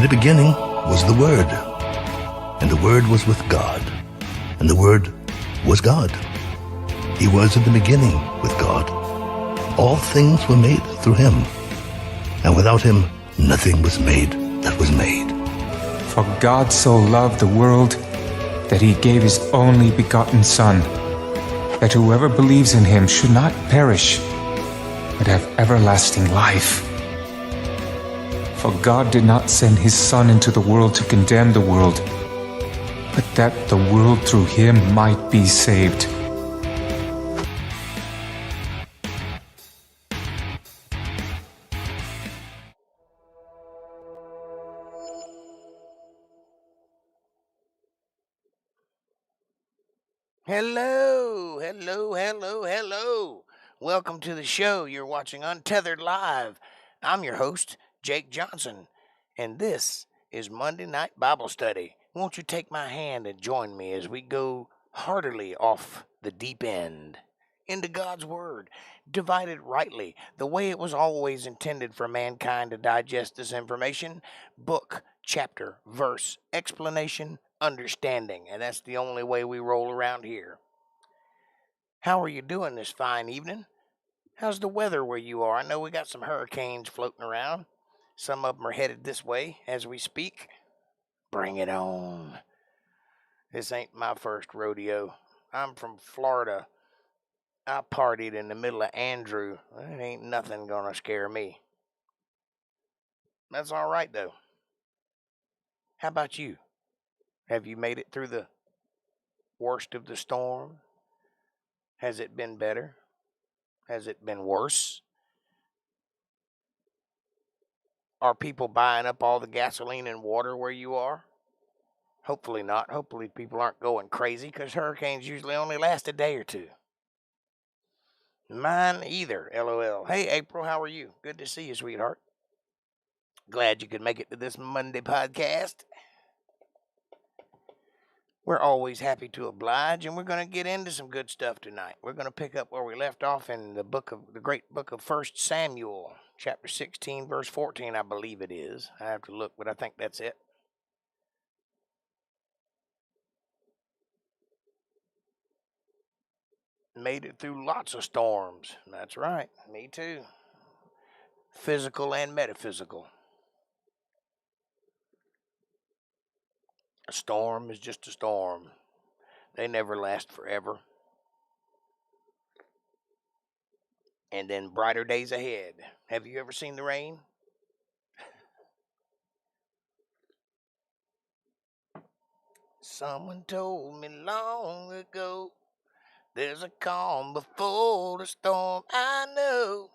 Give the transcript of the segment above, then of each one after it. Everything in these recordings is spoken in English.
In the beginning was the Word, and the Word was with God, and the Word was God. He was in the beginning with God. All things were made through him, and without him nothing was made that was made. For God so loved the world that he gave his only begotten Son, that whoever believes in him should not perish, but have everlasting life. For God did not send his Son into the world to condemn the world, but that the world through him might be saved. Hello. Welcome to the show. You're watching Untethered Live. I'm your host, Jake Johnson, and this is Monday Night Bible Study. Won't you take my hand and join me as we go heartily off the deep end into God's Word, divided rightly, the way it was always intended for mankind to digest this information, book, chapter, verse, explanation, understanding, and that's the only way we roll around here. How are you doing this fine evening? How's the weather where you are? I know we got some hurricanes floating around. Some of them are headed this way as we speak. Bring it on. This ain't my first rodeo. I'm from Florida. I partied in the middle of Andrew. It ain't nothing gonna scare me. That's all right, though. How about you? Have you made it through the worst of the storm? Has it been better? Has it been worse? Are people buying up all the gasoline and water where you are? Hopefully not. Hopefully people aren't going crazy, because hurricanes usually only last a day or two. Mine either, LOL. Hey, April, how are you? Good to see you, sweetheart. Glad you could make it to this Monday podcast. We're always happy to oblige, and we're going to get into some good stuff tonight. We're going to pick up where we left off in the great book of 1 Samuel, chapter 16, verse 14, I believe it is. I have to look, but I think that's it. Made it through lots of storms. That's right. Me too. Physical and metaphysical. A storm is just a storm. They never last forever. And then brighter days ahead. Have you ever seen the rain? Someone told me long ago, there's a calm before the storm. I know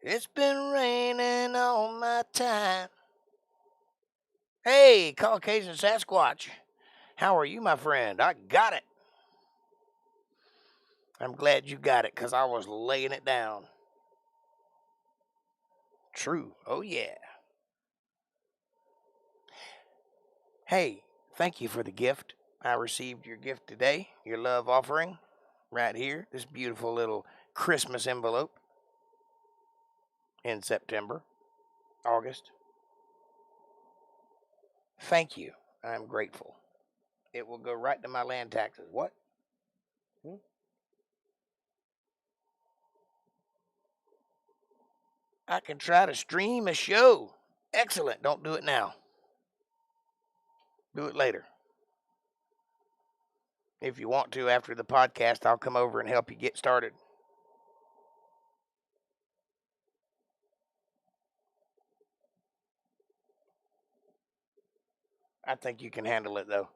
it's been raining all my time. Hey, Caucasian Sasquatch. How are you, my friend? I got it. I'm glad you got it, because I was laying it down. True. Oh, yeah. Hey, thank you for the gift. I received your gift today, your love offering, right here, this beautiful little Christmas envelope in September, August. Thank you. I'm grateful. It will go right to my land taxes. What? I can try to stream a show. Excellent. Don't do it now. Do it later. If you want to, after the podcast, I'll come over and help you get started. I think you can handle it, though.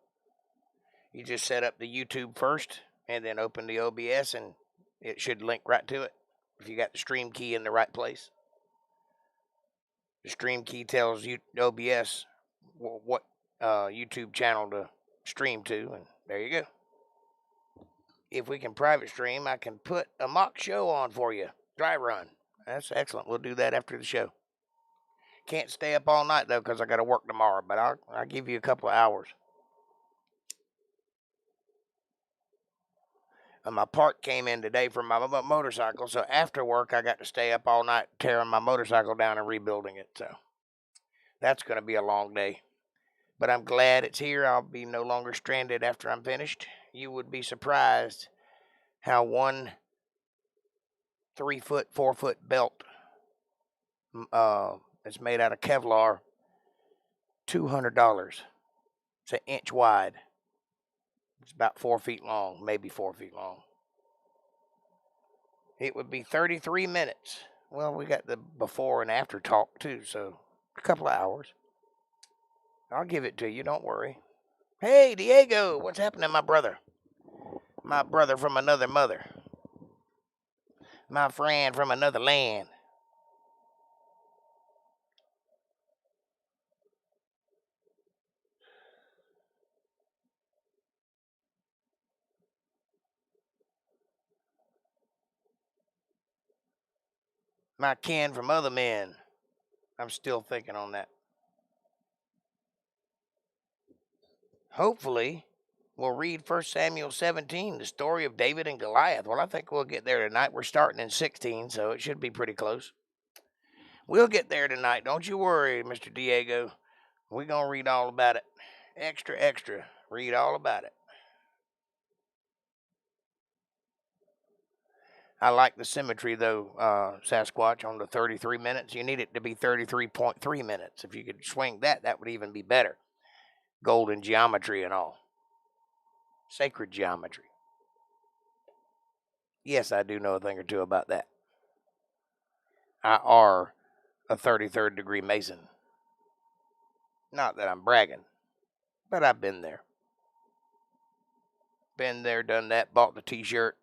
You just set up the YouTube first, and then open the OBS, and it should link right to it if you got the stream key in the right place. The stream key tells you OBS what YouTube channel to stream to, and there you go. If we can private stream, I can put a mock show on for you. Dry run. That's excellent. We'll do that after the show. Can't stay up all night, though, because I got to work tomorrow, but I'll give you a couple of hours. And my part came in today from my motorcycle, so after work, I got to stay up all night tearing my motorcycle down and rebuilding it. So That's going to be a long day. But I'm glad it's here. I'll be no longer stranded after I'm finished. You would be surprised how one 3-foot, 4-foot belt it's made out of Kevlar, $200. It's an inch wide. It's about 4 feet long, maybe 4 feet long. It would be 33 minutes. Well, we got the before and after talk too, so a couple of hours. I'll give it to you, don't worry. Hey, Diego, what's happening, my brother? My brother from another mother. My friend from another land. My kin from other men. I'm still thinking on that. Hopefully, we'll read 1 Samuel 17, the story of David and Goliath. Well, I think we'll get there tonight. We're starting in 16, so it should be pretty close. We'll get there tonight. Don't you worry, Mr. Diego. We're going to read all about it. Extra, extra. Read all about it. I like the symmetry, though, Sasquatch, on the 33 minutes. You need it to be 33.3 minutes. If you could swing that, that would even be better. Golden geometry and all. Sacred geometry. Yes, I do know a thing or two about that. I are a 33rd degree Mason. Not that I'm bragging, but I've been there. Been there, done that, bought the t-shirt,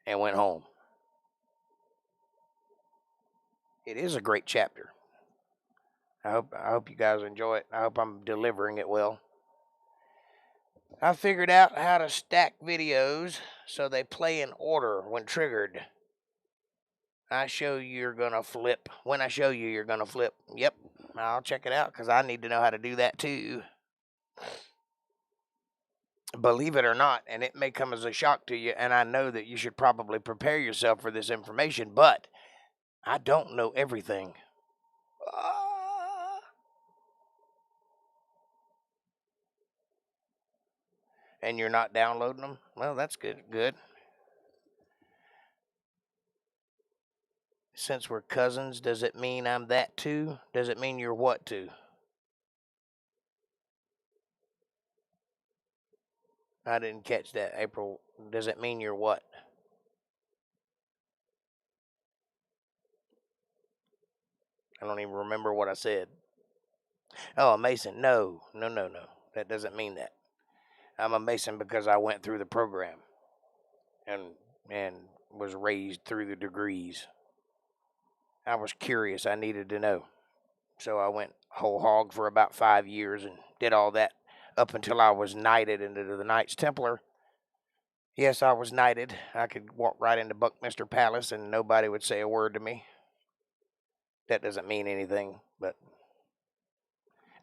and went home. It is a great chapter. I hope you guys enjoy it. I hope I'm delivering it well. I figured out how to stack videos so they play in order when triggered. I show you, you're going to flip. When I show you, you're going to flip. Yep, I'll check it out because I need to know how to do that too. Believe it or not, and it may come as a shock to you, and I know that you should probably prepare yourself for this information, but I don't know everything. And you're not downloading them? Well, that's good. Since we're cousins, does it mean I'm that too? Does it mean you're what too? I didn't catch that, April. Does it mean you're what? I don't even remember what I said. Oh, a Mason. No. That doesn't mean that. I'm a Mason because I went through the program and was raised through the degrees. I was curious. I needed to know. So I went whole hog for about 5 years and did all that up until I was knighted into the Knights Templar. Yes, I was knighted. I could walk right into Buckminster Palace and nobody would say a word to me. That doesn't mean anything, but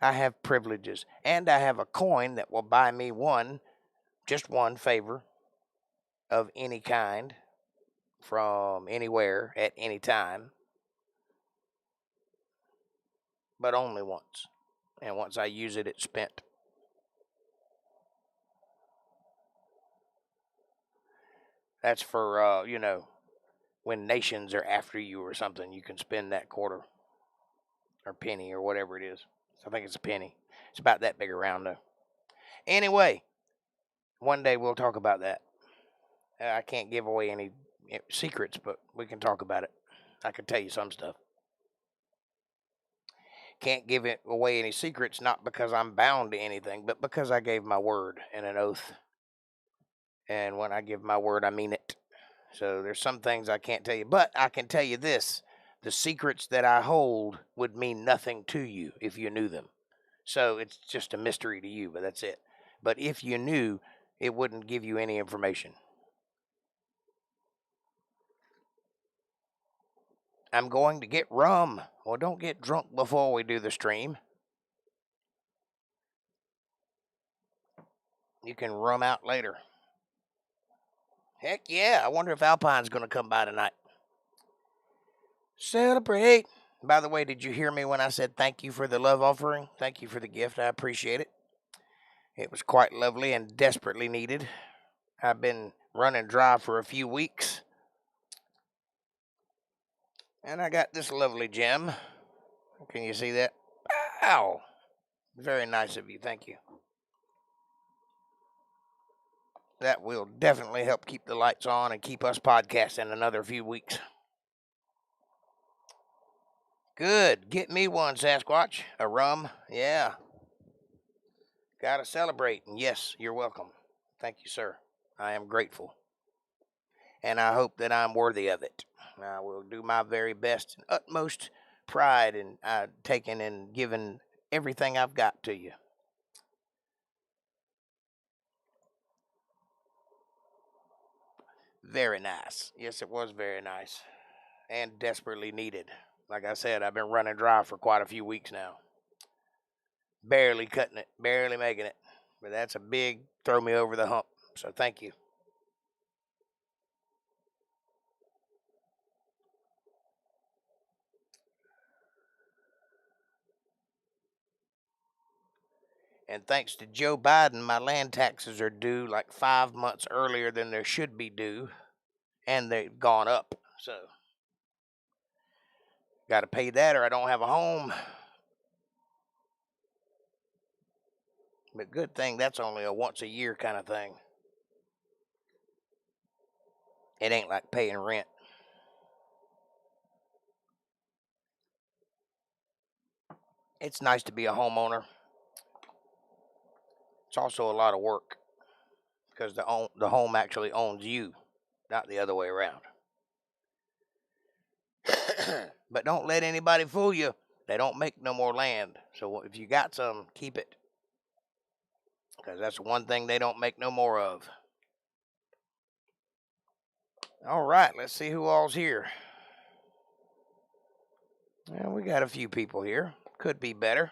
I have privileges. And I have a coin that will buy me just one favor of any kind from anywhere at any time. But only once. And once I use it, it's spent. That's for, when nations are after you or something, you can spend that quarter or penny or whatever it is. I think it's a penny. It's about that big around, though. Anyway, one day we'll talk about that. I can't give away any secrets, but we can talk about it. I can tell you some stuff. Can't give away any secrets, not because I'm bound to anything, but because I gave my word and an oath. And when I give my word, I mean it. So there's some things I can't tell you, but I can tell you this. The secrets that I hold would mean nothing to you if you knew them. So it's just a mystery to you, but that's it. But if you knew, it wouldn't give you any information. I'm going to get rum. Well, don't get drunk before we do the stream. You can rum out later. Heck yeah, I wonder if Alpine's going to come by tonight. Celebrate. By the way, did you hear me when I said thank you for the love offering? Thank you for the gift. I appreciate it. It was quite lovely and desperately needed. I've been running dry for a few weeks. And I got this lovely gem. Can you see that? Ow! Very nice of you. Thank you. That will definitely help keep the lights on and keep us podcasting another few weeks. Good. Get me one, Sasquatch. A rum. Yeah. Gotta celebrate. And yes, you're welcome. Thank you, sir. I am grateful. And I hope that I'm worthy of it. I will do my very best and utmost pride in taking and giving everything I've got to you. Very nice. Yes, it was very nice. And desperately needed. Like I said, I've been running dry for quite a few weeks now. Barely cutting it. Barely making it. But that's a big throw me over the hump. So thank you. And thanks to Joe Biden, my land taxes are due like 5 months earlier than they should be due. And they've gone up. So, got to pay that or I don't have a home. But good thing that's only a once a year kind of thing. It ain't like paying rent. It's nice to be a homeowner. It's also a lot of work because the home actually owns you, not the other way around. But don't let anybody fool you. They don't make no more land. So if you got some, keep it. Because that's one thing they don't make no more of. All right, let's see who all's here. Well, we got a few people here. Could be better.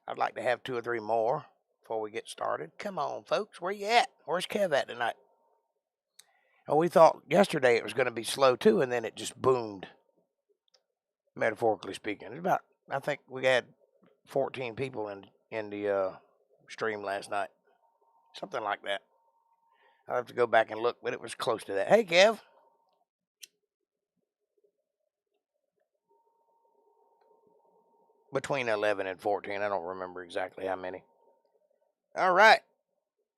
I'd like to have 2 or 3 more before we get started. Come on, folks. Where you at? Where's Kev at tonight? Oh, we thought yesterday it was going to be slow, too, and then it just boomed. Metaphorically speaking. It's about, I think we had 14 people in the stream last night. Something like that. I'll have to go back and look, but it was close to that. Hey, Kev. Between 11 and 14. I don't remember exactly how many. All right.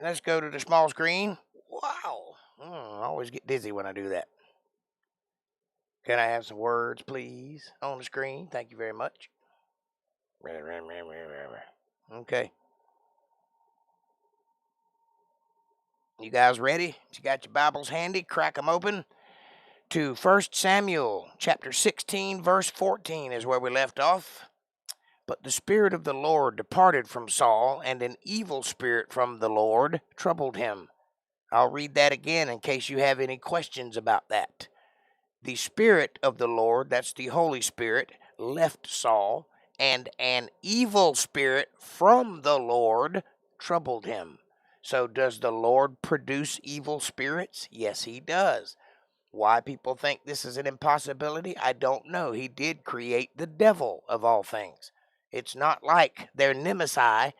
Let's go to the small screen. Wow. I always get dizzy when I do that. Can I have some words, please, on the screen? Thank you very much. Okay. You guys ready? You got your Bibles handy? Crack them open. To 1 Samuel chapter 16, verse 14 is where we left off. But the Spirit of the Lord departed from Saul, and an evil spirit from the Lord troubled him. I'll read that again in case you have any questions about that. The Spirit of the Lord, that's the Holy Spirit, left Saul, and an evil spirit from the Lord troubled him. So does the Lord produce evil spirits? Yes, he does. Why people think this is an impossibility, I don't know. He did create the devil of all things. It's not like they're nemesis.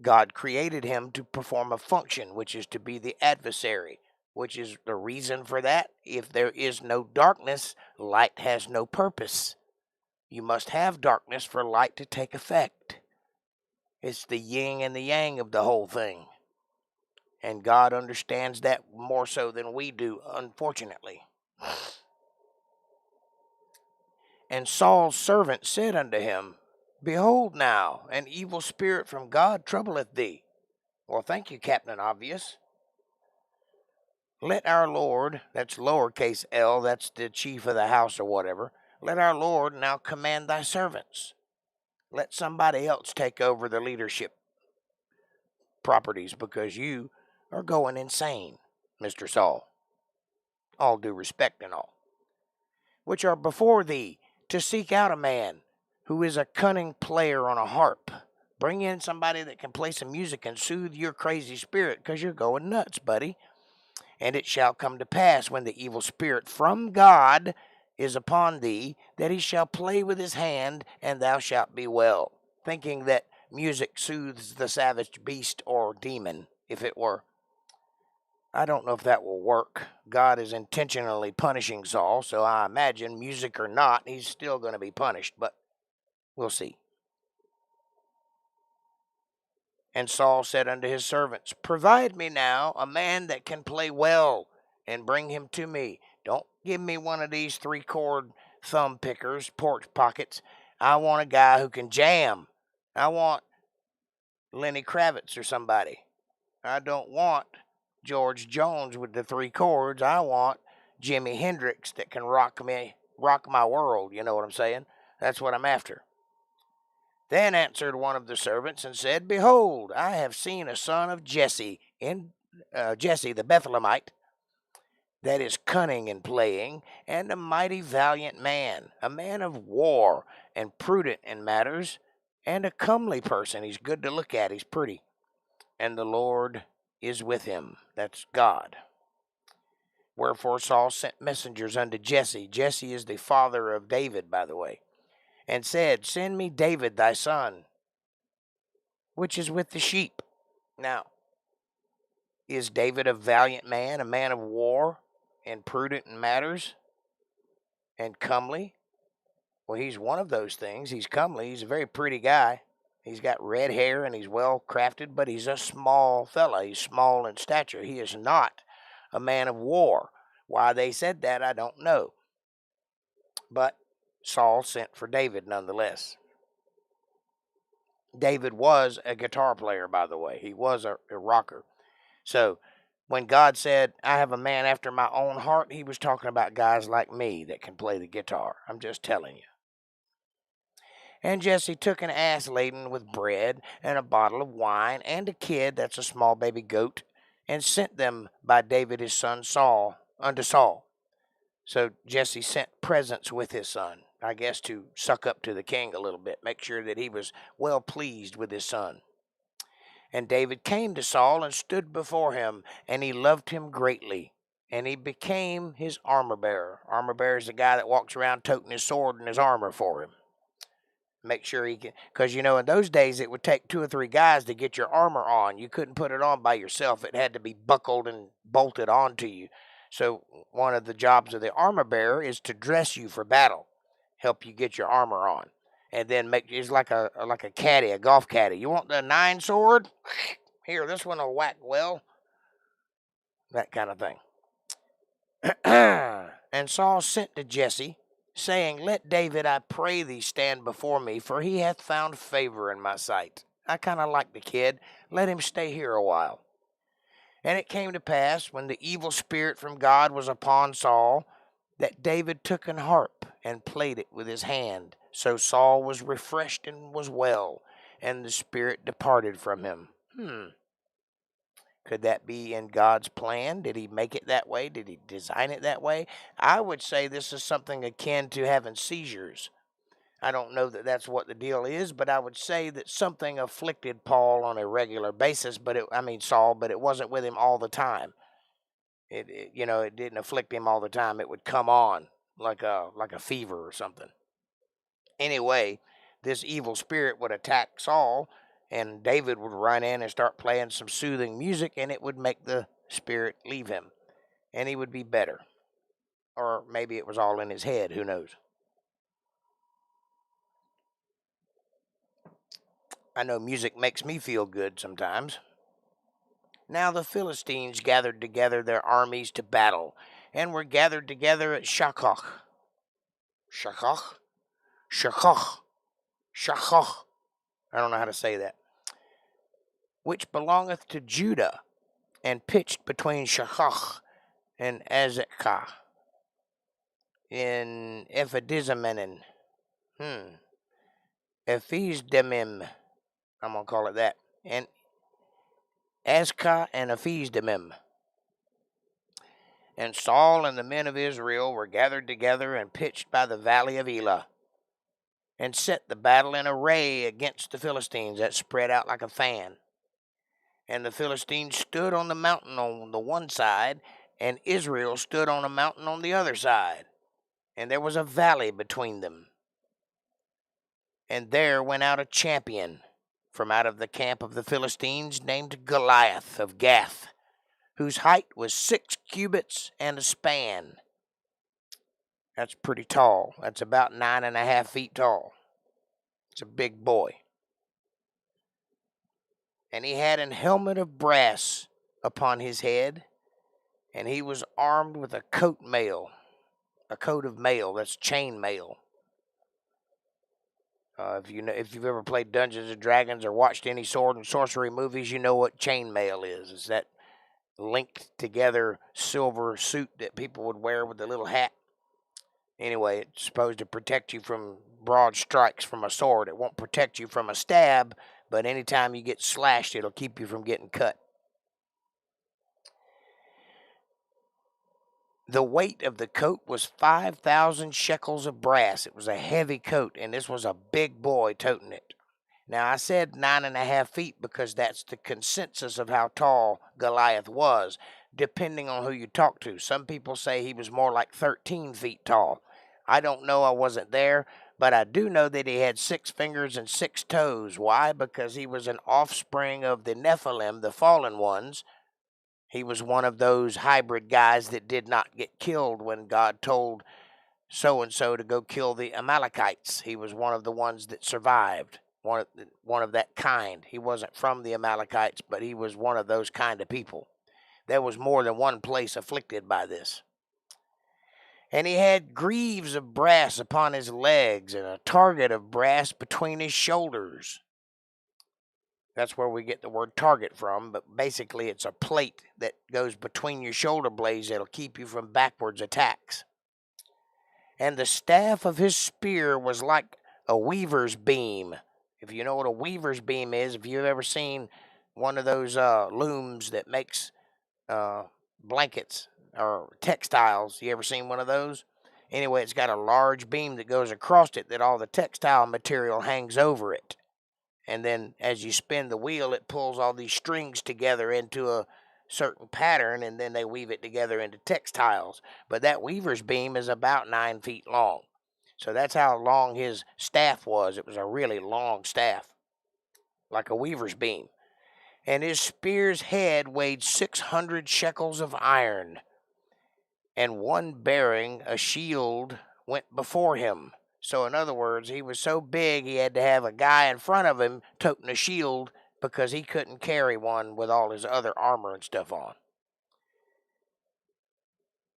God created him to perform a function, which is to be the adversary, which is the reason for that. If there is no darkness, light has no purpose. You must have darkness for light to take effect. It's the yin and the yang of the whole thing. And God understands that more so than we do, unfortunately. And Saul's servant said unto him, Behold now, an evil spirit from God troubleth thee. Well, thank you, Captain Obvious. Let our Lord, that's lowercase l, that's the chief of the house or whatever, let our Lord now command thy servants. Let somebody else take over the leadership properties because you are going insane, Mr. Saul. All due respect and all. Which are before thee, to seek out a man who is a cunning player on a harp. Bring in somebody that can play some music and soothe your crazy spirit because you're going nuts, buddy. And it shall come to pass when the evil spirit from God is upon thee, that he shall play with his hand, and thou shalt be well. Thinking that music soothes the savage beast or demon, if it were. I don't know if that will work. God is intentionally punishing Saul, so I imagine, music or not, he's still going to be punished, but we'll see. And Saul said unto his servants, Provide me now a man that can play well, and bring him to me. Don't give me one of these 3-chord thumb pickers, porch pockets. I want a guy who can jam. I want Lenny Kravitz or somebody. I don't want George Jones with the 3 chords. I want Jimi Hendrix that can rock my world. You know what I'm saying? That's what I'm after. Then answered one of the servants and said, Behold, I have seen a son of Jesse, Jesse the Bethlehemite, that is cunning in playing, and a mighty valiant man, a man of war, and prudent in matters, and a comely person. He's good to look at. He's pretty. And the Lord is with him. That's God. Wherefore Saul sent messengers unto Jesse. Jesse is the father of David, by the way. And said, Send me David thy son, which is with the sheep. Now, is David a valiant man, a man of war, and prudent in matters, and comely? Well, he's one of those things. He's comely. He's a very pretty guy. He's got red hair, and he's well crafted, but he's a small fella. He's small in stature. He is not a man of war. Why they said that, I don't know. But Saul sent for David nonetheless. David was a guitar player, by the way. He was a rocker. So when God said, I have a man after my own heart, he was talking about guys like me that can play the guitar. I'm just telling you. And Jesse took an ass laden with bread and a bottle of wine and a kid, that's a small baby goat, and sent them by David his son Saul unto Saul. So Jesse sent presents with his son, I guess to suck up to the king a little bit, make sure that he was well pleased with his son. And David came to Saul and stood before him, and he loved him greatly. And he became his armor bearer. Armor bearer is the guy that walks around toting his sword and his armor for him. Make sure he can, because in those days it would take 2 or 3 guys to get your armor on. You couldn't put it on by yourself. It had to be buckled and bolted onto you. So one of the jobs of the armor bearer is to dress you for battle, help you get your armor on, and then it's like a caddy, a golf caddy. You want the 9 sword? Here, this one will whack well. That kind of thing. And Saul sent to Jesse, saying, Let David, I pray thee, stand before me, for he hath found favor in my sight. I kind of like the kid. Let him stay here a while. And it came to pass, when the evil spirit from God was upon Saul, that David took an harp and played it with his hand. So Saul was refreshed and was well, and the spirit departed from him. Could that be in God's plan? Did he make it that way? Did he design it that way? I would say this is something akin to having seizures. I don't know that that's what the deal is, but I would say that something afflicted Paul on a regular basis, Saul, but it wasn't with him all the time. It didn't afflict him all the time. It would come on like a fever or something. Anyway, this evil spirit would attack Saul, and David would run in and start playing some soothing music, and it would make the spirit leave him, and he would be better. Or maybe it was all in his head, who knows? I know music makes me feel good sometimes. Now the Philistines gathered together their armies to battle, and were gathered together at Shachoch. Shachoch? Shachoch. Shachoch. I don't know how to say that. Which belongeth to Judah, and pitched between Shachoch and Azekah in Ephedizamim. Ephezdemim. I'm going to call it that. And Azekah and Ephezdemim. And Saul and the men of Israel were gathered together and pitched by the valley of Elah, and set the battle in array against the Philistines that spread out like a fan. And the Philistines stood on the mountain on the one side, and Israel stood on a mountain on the other side. and there was a valley between them. And there went out a champion from out of the camp of the Philistines named Goliath of Gath, whose height was 6 cubits and a span. That's pretty tall. That's about 9.5 feet tall. It's a big boy. And he had an helmet of brass upon his head, and he was armed with a coat of mail, that's chain mail. If you've ever played Dungeons and Dragons or watched any sword and sorcery movies, you know what chain mail is. It's that linked together silver suit that people would wear with a little hat. Anyway, it's supposed to protect you from broad strikes from a sword. It won't protect you from a stab, but anytime you get slashed, it'll keep you from getting cut. The weight of the coat was 5,000 shekels of brass. It was a heavy coat, and this was a big boy toting it. Now, I said 9.5 feet because that's the consensus of how tall Goliath was, depending on who you talk to. Some people say he was more like 13 feet tall. I don't know, I wasn't there, but I do know that he had 6 fingers and 6 toes. Why? Because he was an offspring of the Nephilim, the fallen ones. He was one of those hybrid guys that did not get killed when God told so-and-so to go kill the Amalekites. He was one of the ones that survived, one of that kind. He wasn't from the Amalekites, but he was one of those kind of people. There was more than one place afflicted by this. And he had greaves of brass upon his legs and a target of brass between his shoulders. That's where we get the word target from, but basically it's a plate that goes between your shoulder blades that'll keep you from backwards attacks. And the staff of his spear was like a weaver's beam. If you know what a weaver's beam is, if you've ever seen one of those looms that makes blankets or textiles, you ever seen one of those? Anyway, it's got a large beam that goes across it that all the textile material hangs over it. And then as you spin the wheel, it pulls all these strings together into a certain pattern, and then they weave it together into textiles. But that weaver's beam is about 9 feet long. So that's how long his staff was. It was a really long staff, like a weaver's beam. And his spear's head weighed 600 shekels of iron, and one bearing a shield went before him. So in other words, he was so big he had to have a guy in front of him toting a shield because he couldn't carry one with all his other armor and stuff on.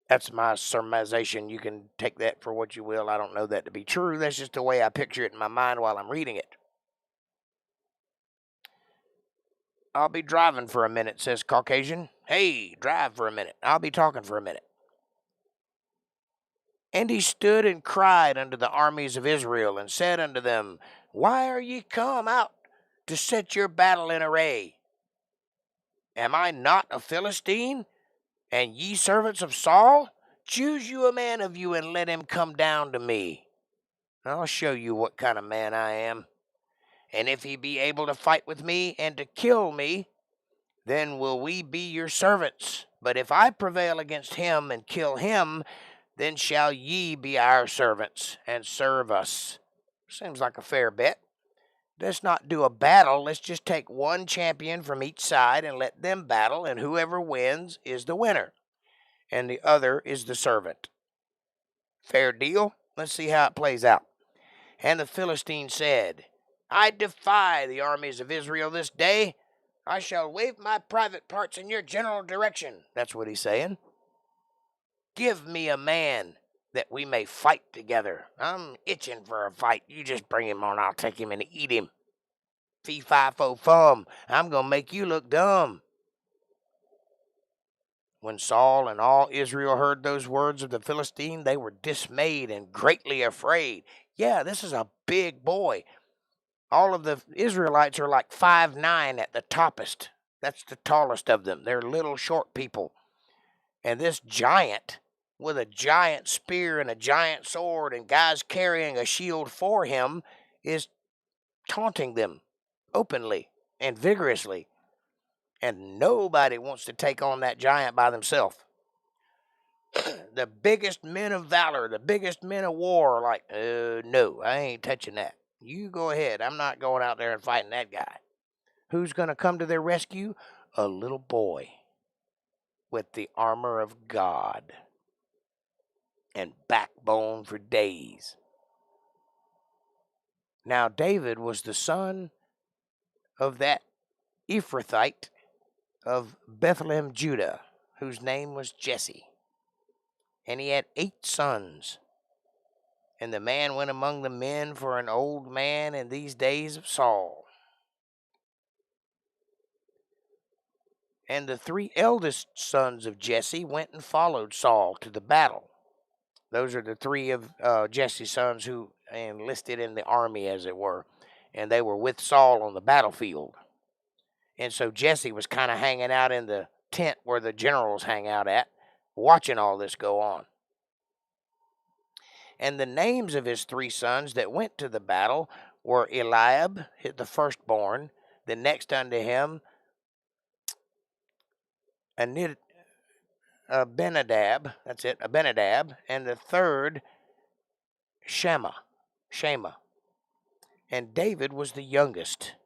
That's my surmisation. You can take that for what you will. I don't know that to be true. That's just the way I picture it in my mind while I'm reading it. I'll be driving for a minute, says Caucasian. Hey, drive for a minute. I'll be talking for a minute. And he stood and cried unto the armies of Israel, and said unto them, Why are ye come out to set your battle in array? Am I not a Philistine, and ye servants of Saul? Choose you a man of you, and let him come down to me. I'll show you what kind of man I am. And if he be able to fight with me, and to kill me, then will we be your servants. But if I prevail against him, and kill him, then shall ye be our servants, and serve us. Seems like a fair bet. Let's not do a battle. Let's just take one champion from each side and let them battle, and whoever wins is the winner, and the other is the servant. Fair deal? Let's see how it plays out. And the Philistine said, I defy the armies of Israel this day. I shall wave my private parts in your general direction. That's what he's saying. Give me a man that we may fight together. I'm itching for a fight. You just bring him on. I'll take him and eat him. Fee, fi, fo, fum. I'm going to make you look dumb. When Saul and all Israel heard those words of the Philistine, they were dismayed and greatly afraid. Yeah, this is a big boy. All of the Israelites are like 5'9" at the toppest. That's the tallest of them. They're little short people. And this giant, with a giant spear and a giant sword and guys carrying a shield for him, is taunting them openly and vigorously. And nobody wants to take on that giant by themselves. The biggest men of valor, the biggest men of war, like, no, I ain't touching that. You go ahead. I'm not going out there and fighting that guy. Who's going to come to their rescue? A little boy with the armor of God and backbone for days. Now, David was the son of that Ephrathite of Bethlehem, Judah, whose name was Jesse. And he had 8 sons. And the man went among the men for an old man in these days of Saul. And the 3 eldest sons of Jesse went and followed Saul to the battle. Those are the 3 of Jesse's sons who enlisted in the army, as it were. And they were with Saul on the battlefield. And so Jesse was kind of hanging out in the tent where the generals hang out at, watching all this go on. And the names of his 3 sons that went to the battle were Eliab, the firstborn, the next unto him, Abinadab, that's it, Abinadab, and the third, Shema. And David was the youngest.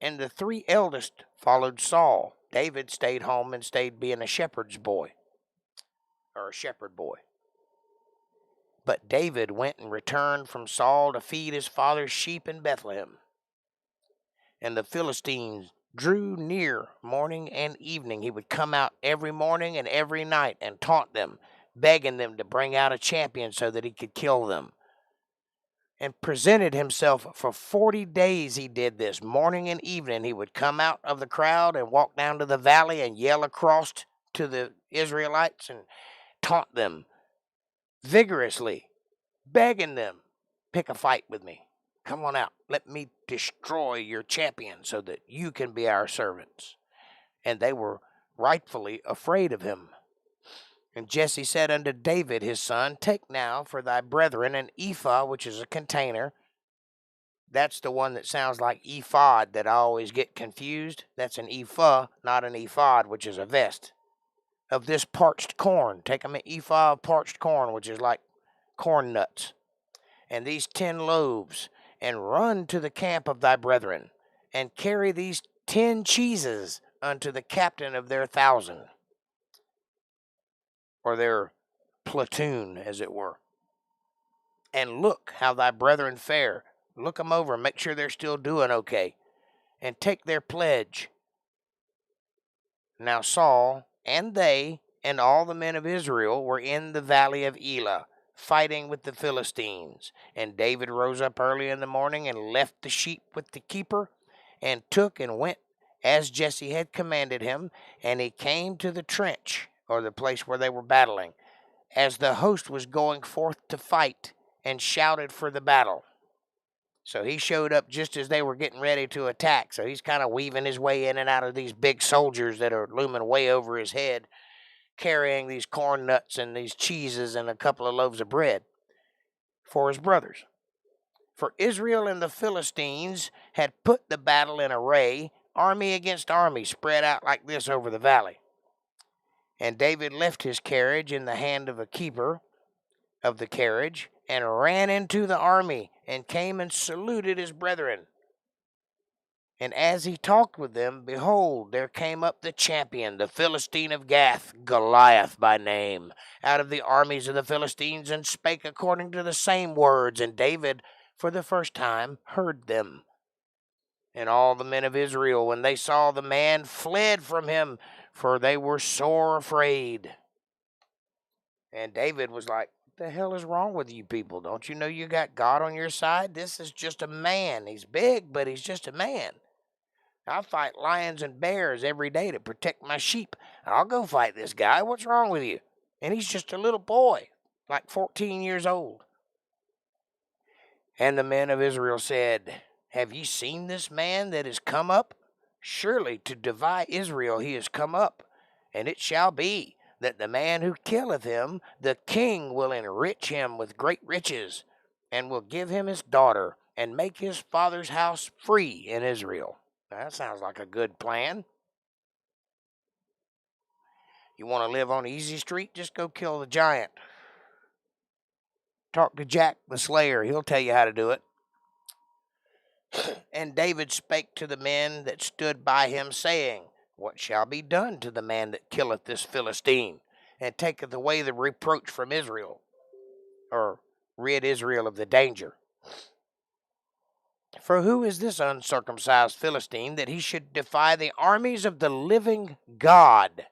And the 3 eldest followed Saul. David stayed home and stayed being a shepherd's boy, or a shepherd boy. But David went and returned from Saul to feed his father's sheep in Bethlehem. And the Philistines drew near morning and evening. He would come out every morning and every night and taunt them, begging them to bring out a champion so that he could kill them. And presented himself for 40 days. He did this morning and evening. He would come out of the crowd and walk down to the valley and yell across to the Israelites and taunt them vigorously, begging them, pick a fight with me. Come on out. Let me destroy your champion so that you can be our servants. And they were rightfully afraid of him. And Jesse said unto David his son, take now for thy brethren an ephah, which is a container. That's the one that sounds like ephod that I always get confused. That's an ephah, not an ephod, which is a vest. Of this parched corn. Take them an ephah of parched corn, which is like corn nuts. And these 10 loaves. And run to the camp of thy brethren. And carry these 10 cheeses unto the captain of their 1,000. Or their platoon, as it were. And look how thy brethren fare. Look them over, make sure they're still doing okay. And take their pledge. Now Saul and they and all the men of Israel were in the valley of Elah, fighting with the Philistines. And David rose up early in the morning and left the sheep with the keeper, and took and went as Jesse had commanded him. And he came to the trench, or the place where they were battling, as the host was going forth to fight, and shouted for the battle. So he showed up just as they were getting ready to attack. So he's kind of weaving his way in and out of these big soldiers that are looming way over his head, carrying these corn nuts and these cheeses and a couple of loaves of bread for his brothers. For Israel and the Philistines had put the battle in array, army against army, spread out like this over the valley. And David left his carriage in the hand of a keeper of the carriage, and ran into the army, and came and saluted his brethren. And as he talked with them, behold, there came up the champion, the Philistine of Gath, Goliath by name, out of the armies of the Philistines, and spake according to the same words. And David, for the first time, heard them. And all the men of Israel, when they saw the man, fled from him, for they were sore afraid. And David was like, what the hell is wrong with you people? Don't you know you got God on your side? This is just a man. He's big, but he's just a man. I fight lions and bears every day to protect my sheep. I'll go fight this guy. What's wrong with you? And he's just a little boy, like 14 years old. And the men of Israel said, have ye seen this man that is come up? Surely to divide Israel he is come up. And it shall be that the man who killeth him, the king will enrich him with great riches, and will give him his daughter, and make his father's house free in Israel. That sounds like a good plan. You want to live on easy street? Just go kill the giant. Talk to Jack the Slayer. He'll tell you how to do it. And David spake to the men that stood by him, saying, What shall be done to the man that killeth this Philistine, and taketh away the reproach from Israel, or rid Israel of the danger? For who is this uncircumcised Philistine that he should defy the armies of the living God?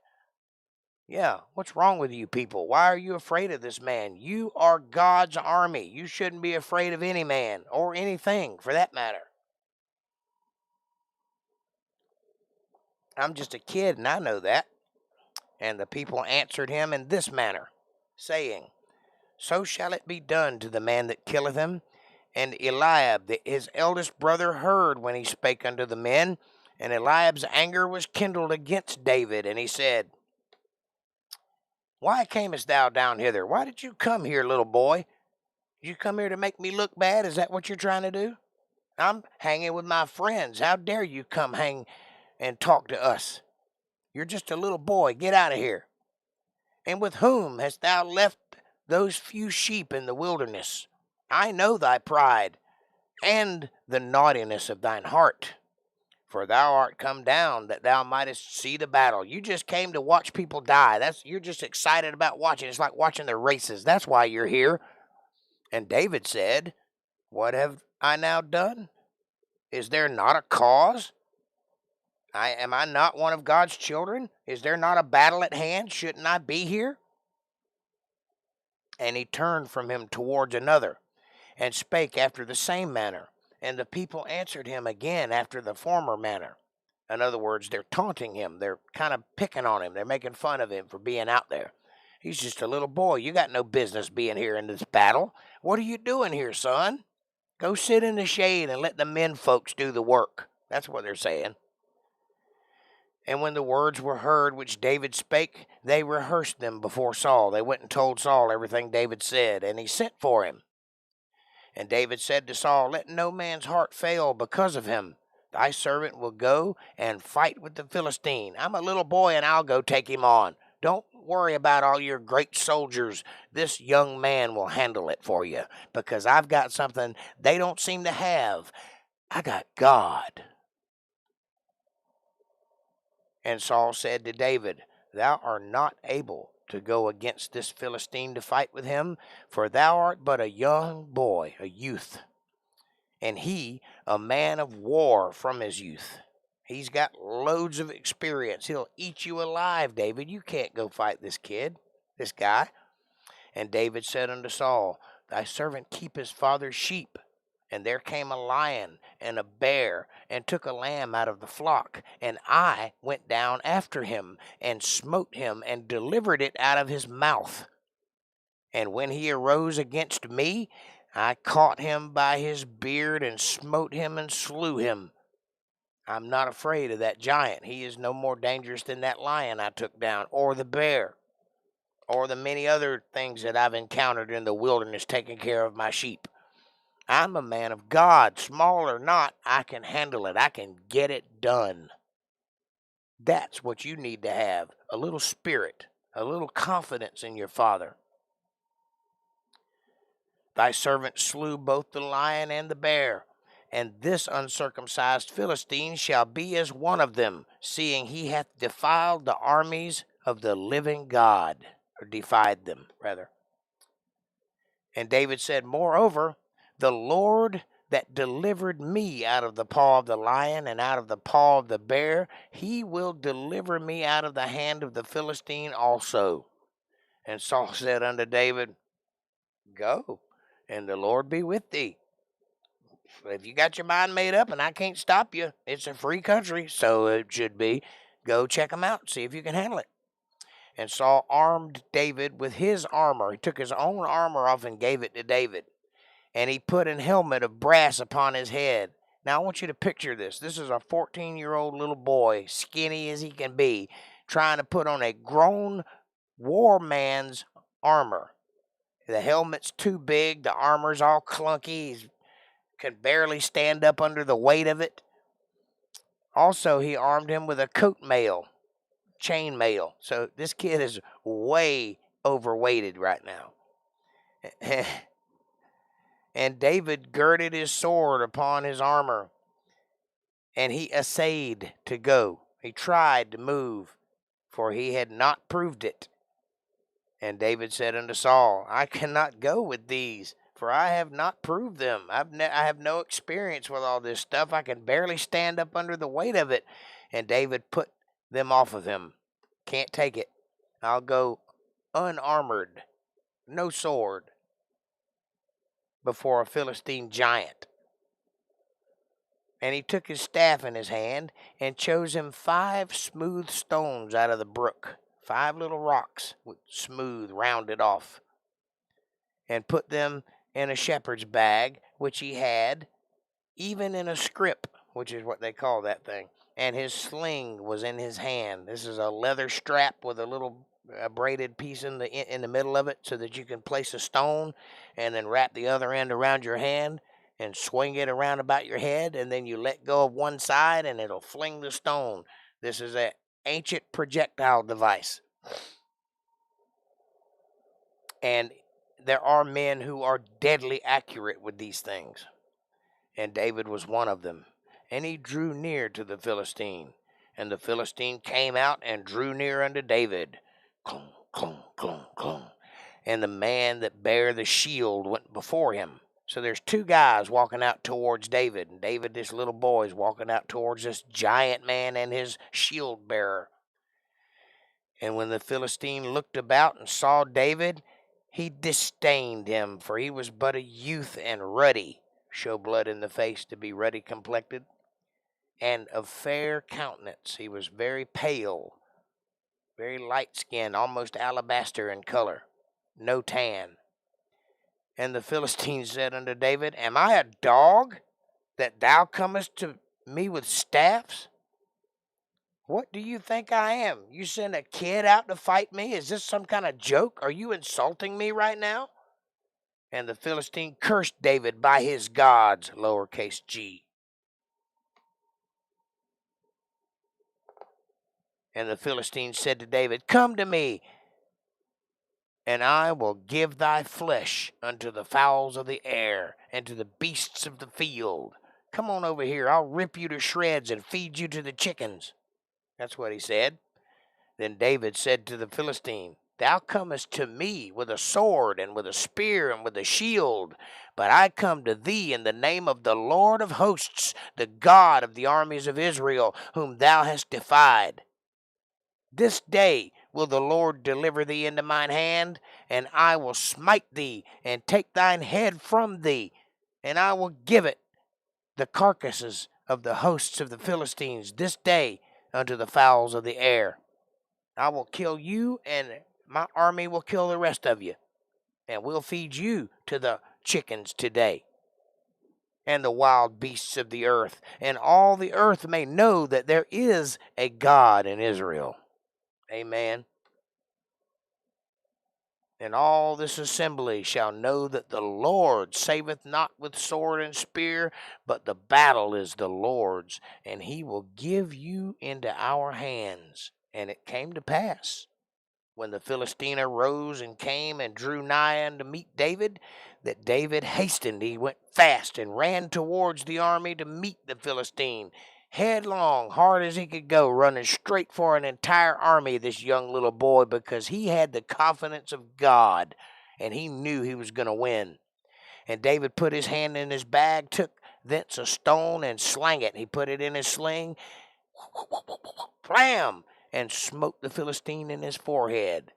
Yeah, what's wrong with you people? Why are you afraid of this man? You are God's army. You shouldn't be afraid of any man or anything for that matter. I'm just a kid and I know that. And the people answered him in this manner, saying, So shall it be done to the man that killeth him. And Eliab, his eldest brother, heard when he spake unto the men. And Eliab's anger was kindled against David. And he said, Why camest thou down hither? Why did you come here, little boy? Did you come here to make me look bad? Is that what you're trying to do? I'm hanging with my friends. How dare you come hang and talk to us? You're just a little boy. Get out of here. And with whom hast thou left those few sheep in the wilderness? I know thy pride and the naughtiness of thine heart. For thou art come down that thou mightest see the battle. You just came to watch people die. You're just excited about watching. It's like watching the races. That's why you're here. And David said, What have I now done? Is there not a cause? Am I not one of God's children? Is there not a battle at hand? Shouldn't I be here? And he turned from him towards another, and spake after the same manner. And the people answered him again after the former manner. In other words, they're taunting him. They're kind of picking on him. They're making fun of him for being out there. He's just a little boy. You got no business being here in this battle. What are you doing here, son? Go sit in the shade and let the men folks do the work. That's what they're saying. And when the words were heard which David spake, they rehearsed them before Saul. They went and told Saul everything David said, and he sent for him. And David said to Saul, Let no man's heart fail because of him. Thy servant will go and fight with the Philistine. I'm a little boy, and I'll go take him on. Don't worry about all your great soldiers. This young man will handle it for you, because I've got something they don't seem to have. I got God. And Saul said to David, Thou art not able to go against this Philistine to fight with him, for thou art but a young boy, a youth, and he a man of war from his youth. He's got loads of experience. He'll eat you alive, David. You can't go fight this guy. And David said unto Saul, Thy servant keep his father's sheep. And there came a lion and a bear, and took a lamb out of the flock. And I went down after him, and smote him, and delivered it out of his mouth. And when he arose against me, I caught him by his beard, and smote him, and slew him. I'm not afraid of that giant. He is no more dangerous than that lion I took down, or the bear, or the many other things that I've encountered in the wilderness taking care of my sheep. I'm a man of God. Small or not, I can handle it. I can get it done. That's what you need to have. A little spirit, a little confidence in your Father. Thy servant slew both the lion and the bear, and this uncircumcised Philistine shall be as one of them, seeing he hath defiled the armies of the living God, or defied them, rather. And David said, Moreover, the Lord that delivered me out of the paw of the lion and out of the paw of the bear, he will deliver me out of the hand of the Philistine also. And Saul said unto David, Go, and the Lord be with thee. If you got your mind made up and I can't stop you, it's a free country, so it should be. Go check them out, see if you can handle it. And Saul armed David with his armor. He took his own armor off and gave it to David. And he put an helmet of brass upon his head. Now, I want you to picture this. This is a 14-year-old little boy, skinny as he can be, trying to put on a grown war man's armor. The helmet's too big. The armor's all clunky. He can barely stand up under the weight of it. Also, he armed him with a coat mail. chainmail. So this kid is way overweighted right now. And David girded his sword upon his armor, and he essayed to go. He tried to move, for he had not proved it. And David said unto Saul, I cannot go with these, for I have not proved them. I have no experience with all this stuff. I can barely stand up under the weight of it. And David put them off of him. Can't take it. I'll go unarmored, no sword, before a Philistine giant. And he took his staff in his hand and chose him 5 smooth stones out of the brook, 5 little rocks, with smooth, rounded off, and put them in a shepherd's bag, which he had, even in a scrip, which is what they call that thing. And his sling was in his hand. This is a leather strap with a little braided piece in the middle of it, so that you can place a stone and then wrap the other end around your hand and swing it around about your head, and then you let go of one side and it'll fling the stone. This is an ancient projectile device. And there are men who are deadly accurate with these things. And David was one of them. And he drew near to the Philistine. And the Philistine came out and drew near unto David. Clunk, clunk, clunk, clunk. And the man that bare the shield went before him. So there's 2 guys walking out towards David. And David, this little boy, is walking out towards this giant man and his shield bearer. And when the Philistine looked about and saw David, he disdained him, for he was but a youth and ruddy, show blood in the face to be ruddy complected, and of fair countenance. He was very pale, very light-skinned, almost alabaster in color, no tan. And the Philistine said unto David, Am I a dog, that thou comest to me with staffs? What do you think I am? You send a kid out to fight me? Is this some kind of joke? Are you insulting me right now? And the Philistine cursed David by his gods, lowercase g. And the Philistine said to David, Come to me, and I will give thy flesh unto the fowls of the air, and to the beasts of the field. Come on over here, I'll rip you to shreds and feed you to the chickens. That's what he said. Then David said to the Philistine, Thou comest to me with a sword, and with a spear, and with a shield. But I come to thee in the name of the Lord of hosts, the God of the armies of Israel, whom thou hast defied. This day will the Lord deliver thee into mine hand, and I will smite thee, and take thine head from thee, and I will give it, the carcasses of the hosts of the Philistines, this day unto the fowls of the air. I will kill you, and my army will kill the rest of you, and we'll feed you to the chickens today, and the wild beasts of the earth, and all the earth may know that there is a God in Israel. Amen. And all this assembly shall know that the Lord saveth not with sword and spear, but the battle is the Lord's, and he will give you into our hands. And it came to pass, when the Philistine arose and came and drew nigh unto meet David, that David hastened. He went fast and ran towards the army to meet the Philistine, headlong, hard as he could go, running straight for an entire army, this young little boy, because he had the confidence of God, and he knew he was going to win. And David put his hand in his bag, took thence a stone, and slang it. He put it in his sling, blam, and smote the Philistine in his forehead,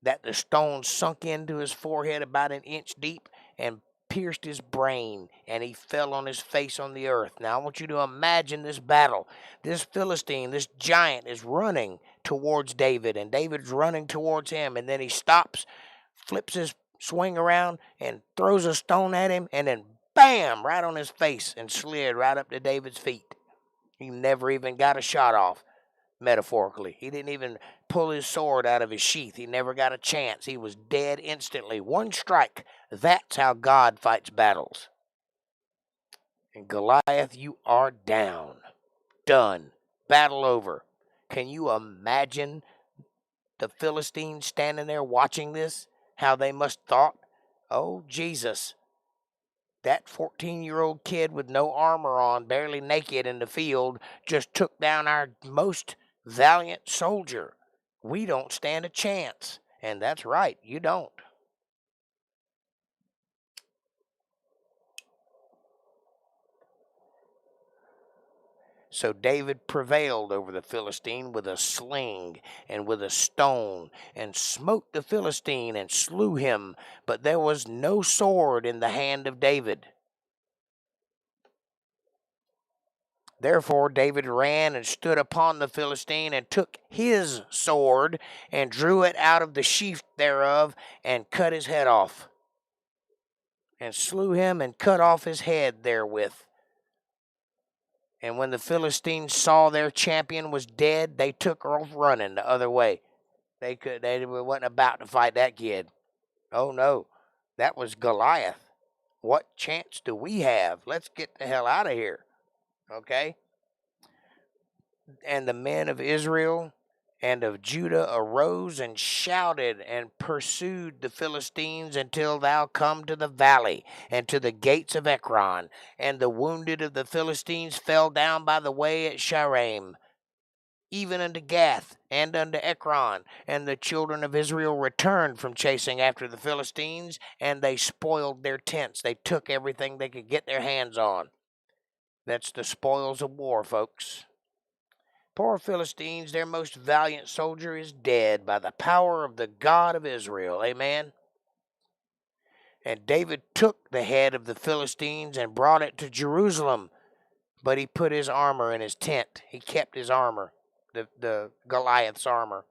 that the stone sunk into his forehead about an inch deep, and pierced his brain, and he fell on his face on the earth. Now I want you to imagine this battle. This Philistine, this giant, is running towards David, and David's running towards him, and then he stops, flips his swing around, and throws a stone at him, and then bam, right on his face, and slid right up to David's feet. He never even got a shot off, metaphorically. He didn't even pull his sword out of his sheath. He never got a chance. He was dead instantly. One strike. That's how God fights battles. And Goliath, you are down. Done. Battle over. Can you imagine the Philistines standing there watching this? How they must thought, oh, Jesus, that 14-year-old kid with no armor on, barely naked in the field, just took down our most valiant soldier. We don't stand a chance. And that's right, you don't. So David prevailed over the Philistine with a sling and with a stone, and smote the Philistine and slew him, but there was no sword in the hand of David. Therefore David ran and stood upon the Philistine, and took his sword, and drew it out of the sheath thereof, and cut his head off, and slew him, and cut off his head therewith. And when the Philistines saw their champion was dead, they took off running the other way. They wasn't about to fight that kid. Oh no, that was Goliath. What chance do we have? Let's get the hell out of here. Okay? And the men of Israel and of Judah arose and shouted and pursued the Philistines until thou come to the valley and to the gates of Ekron. And the wounded of the Philistines fell down by the way at Shaaraim, even unto Gath and unto Ekron. And the children of Israel returned from chasing after the Philistines, and they spoiled their tents. They took everything they could get their hands on. That's the spoils of war, folks. Poor Philistines, their most valiant soldier is dead by the power of the God of Israel. Amen. And David took the head of the Philistines and brought it to Jerusalem, but he put his armor in his tent. He kept his armor, the Goliath's armor.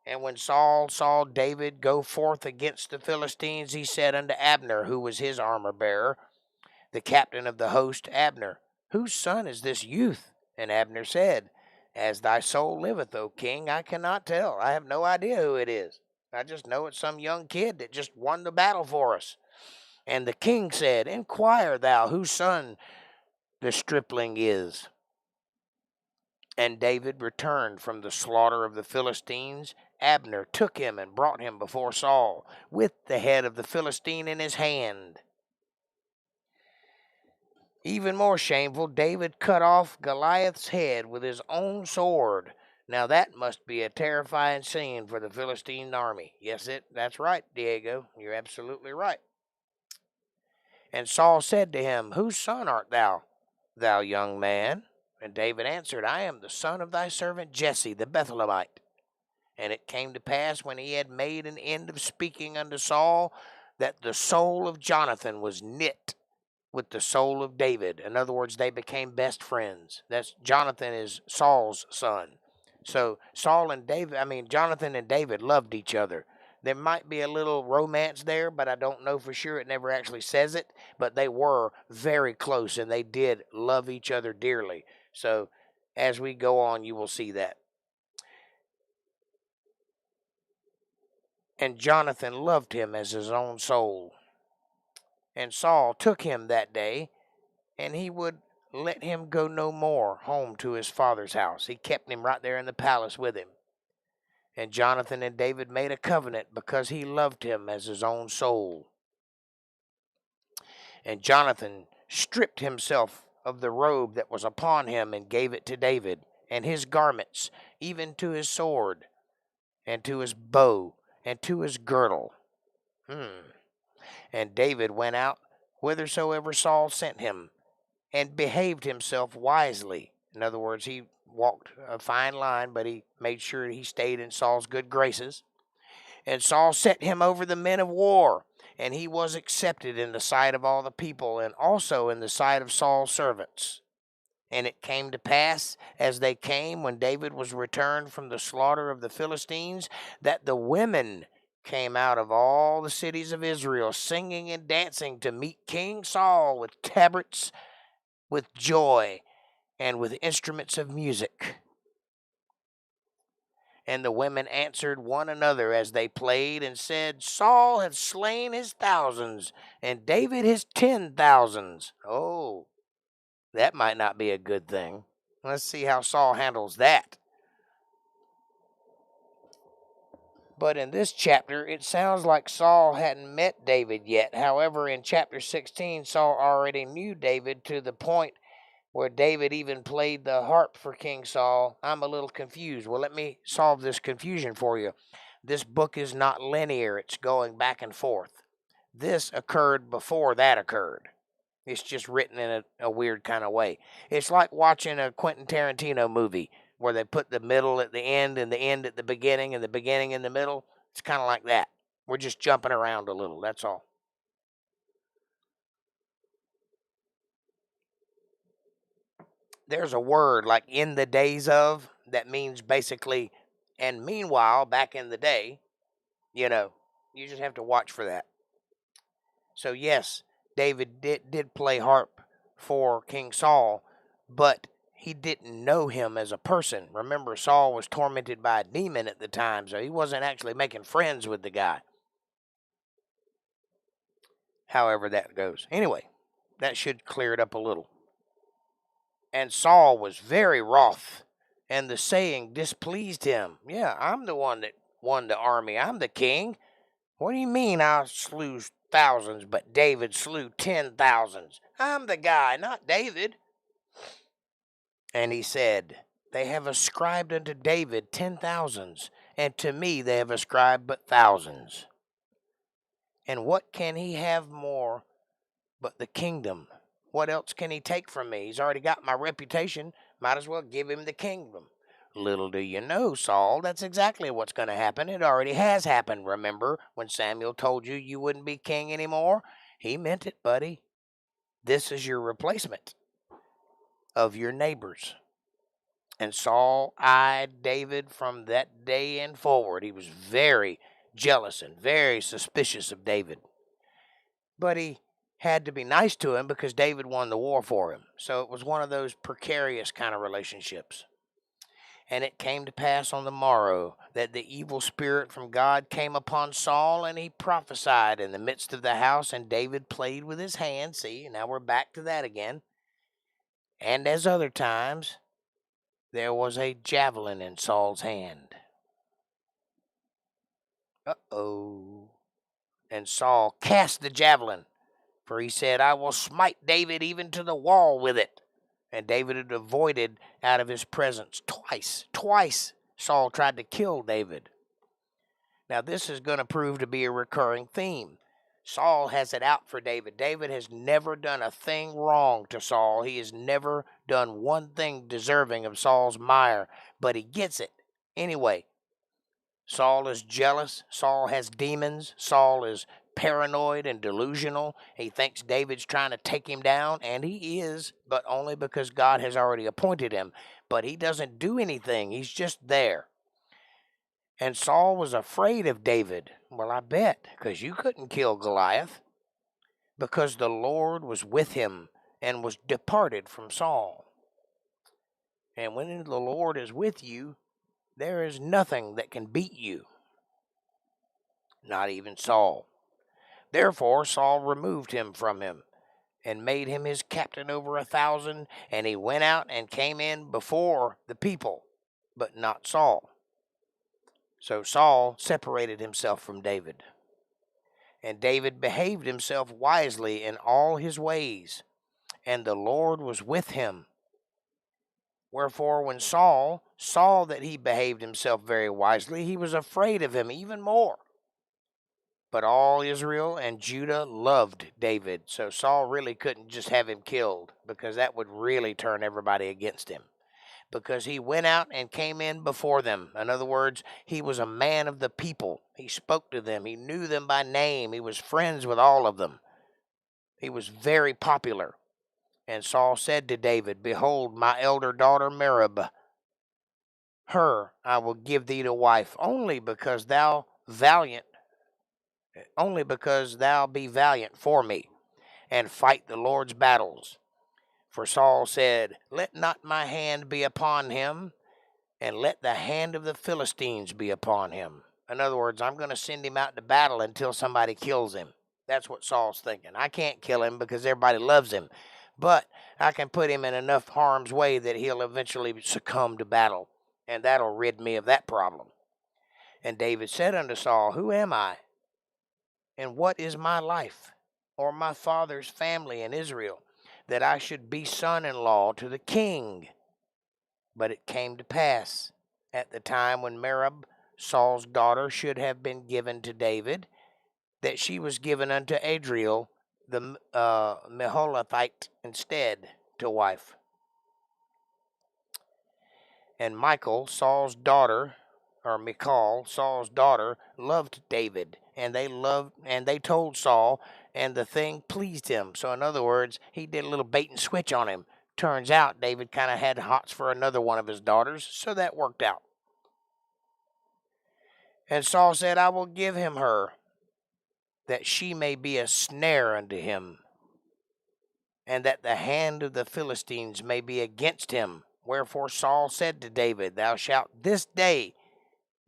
And when Saul saw David go forth against the Philistines, he said unto Abner, who was his armor bearer, the captain of the host, Abner, whose son is this youth? And Abner said, as thy soul liveth, O king, I cannot tell. I have no idea who it is. I just know it's some young kid that just won the battle for us. And the king said, inquire thou whose son the stripling is. And David returned from the slaughter of the Philistines. Abner took him and brought him before Saul, with the head of the Philistine in his hand. Even more shameful, David cut off Goliath's head with his own sword. Now that must be a terrifying scene for the Philistine army. Yes, that's right, Diego. You're absolutely right. And Saul said to him, whose son art thou, thou young man? And David answered, I am the son of thy servant Jesse, the Bethlehemite. And it came to pass, when he had made an end of speaking unto Saul, that the soul of Jonathan was knit with the soul of David. In other words, they became best friends. That's Jonathan is Saul's son. So Jonathan and David loved each other. There might be a little romance there, but I don't know for sure. It never actually says it. But they were very close, and they did love each other dearly. So as we go on, you will see that. And Jonathan loved him as his own soul. And Saul took him that day, and he would let him go no more home to his father's house. He kept him right there in the palace with him. And Jonathan and David made a covenant because he loved him as his own soul. And Jonathan stripped himself of the robe that was upon him and gave it to David, and his garments, even to his sword, and to his bow, and to his girdle. And David went out whithersoever Saul sent him, and behaved himself wisely. In other words, he walked a fine line, but he made sure he stayed in Saul's good graces. And Saul set him over the men of war, and he was accepted in the sight of all the people, and also in the sight of Saul's servants. And it came to pass, as they came, when David was returned from the slaughter of the Philistines, that the women came out of all the cities of Israel, singing and dancing to meet King Saul with tabrets, with joy, and with instruments of music. And the women answered one another as they played, and said, Saul hath slain his thousands, and David his 10,000s. Oh, that might not be a good thing. Let's see how Saul handles that. But in this chapter, it sounds like Saul hadn't met David yet. However, in chapter 16, Saul already knew David to the point where David even played the harp for King Saul. I'm a little confused. Well, let me solve this confusion for you. This book is not linear. It's going back and forth. This occurred before that occurred. It's just written in a weird kind of way. It's like watching a Quentin Tarantino movie where they put the middle at the end and the end at the beginning and the beginning in the middle. It's kind of like that. We're just jumping around a little, that's all. There's a word like in the days of that means basically, and meanwhile, back in the day, you just have to watch for that. So yes, David did play harp for King Saul, but he didn't know him as a person. Remember, Saul was tormented by a demon at the time, so he wasn't actually making friends with the guy. However that goes. Anyway, that should clear it up a little. And Saul was very wroth, and the saying displeased him. Yeah, I'm the one that won the army. I'm the king. What do you mean I slew thousands, but David slew 10,000s? I'm the guy, not David. And he said, they have ascribed unto David 10,000s, and to me they have ascribed but thousands. And what can he have more but the kingdom? What else can he take from me? He's already got my reputation. Might as well give him the kingdom. Little do you know, Saul, that's exactly what's going to happen. It already has happened, remember, when Samuel told you you wouldn't be king anymore? He meant it, buddy. This is your replacement of your neighbors. And Saul eyed David from that day and forward. He was very jealous and very suspicious of David. But he had to be nice to him because David won the war for him. So it was one of those precarious kind of relationships. And it came to pass on the morrow that the evil spirit from God came upon Saul, and he prophesied in the midst of the house, and David played with his hand. See, now we're back to that again. And as other times, there was a javelin in Saul's hand. Uh-oh. And Saul cast the javelin, for he said, I will smite David even to the wall with it. And David had avoided out of his presence twice. Twice Saul tried to kill David. Now this is going to prove to be a recurring theme. Saul has it out for David. David has never done a thing wrong to Saul. He has never done one thing deserving of Saul's mire, but he gets it. Anyway, Saul is jealous. Saul has demons. Saul is paranoid and delusional. He thinks David's trying to take him down, and he is, but only because God has already appointed him. But he doesn't do anything. He's just there. And Saul was afraid of David. Well, I bet, because you couldn't kill Goliath, because the Lord was with him and was departed from Saul. And when the Lord is with you, there is nothing that can beat you, not even Saul. Therefore Saul removed him from him, and made him his captain over 1,000, and he went out and came in before the people, but not Saul. So Saul separated himself from David. And David behaved himself wisely in all his ways, and the Lord was with him. Wherefore when Saul saw that he behaved himself very wisely, he was afraid of him even more. But all Israel and Judah loved David, so Saul really couldn't just have him killed, because that would really turn everybody against him. Because he went out and came in before them. In other words, he was a man of the people. He spoke to them. He knew them by name. He was friends with all of them. He was very popular. And Saul said to David, Behold, my elder daughter Merab, her I will give thee to wife, only because thou be valiant for me, and fight the Lord's battles. For Saul said, Let not my hand be upon him, and let the hand of the Philistines be upon him. In other words, I'm going to send him out to battle until somebody kills him. That's what Saul's thinking. I can't kill him because everybody loves him, but I can put him in enough harm's way that he'll eventually succumb to battle, and that'll rid me of that problem. And David said unto Saul, Who am I? And what is my life, or my father's family in Israel, that I should be son-in-law to the king? But it came to pass, at the time when Merab, Saul's daughter, should have been given to David, that she was given unto Adriel the Meholathite instead to wife. And Michal, Saul's daughter, or Michal, Saul's daughter, loved David, and they told Saul, and the thing pleased him. So in other words, he did a little bait and switch on him. Turns out David kind of had hots for another one of his daughters, so that worked out. And Saul said, I will give him her, that she may be a snare unto him, and that the hand of the Philistines may be against him. Wherefore Saul said to David, Thou shalt this day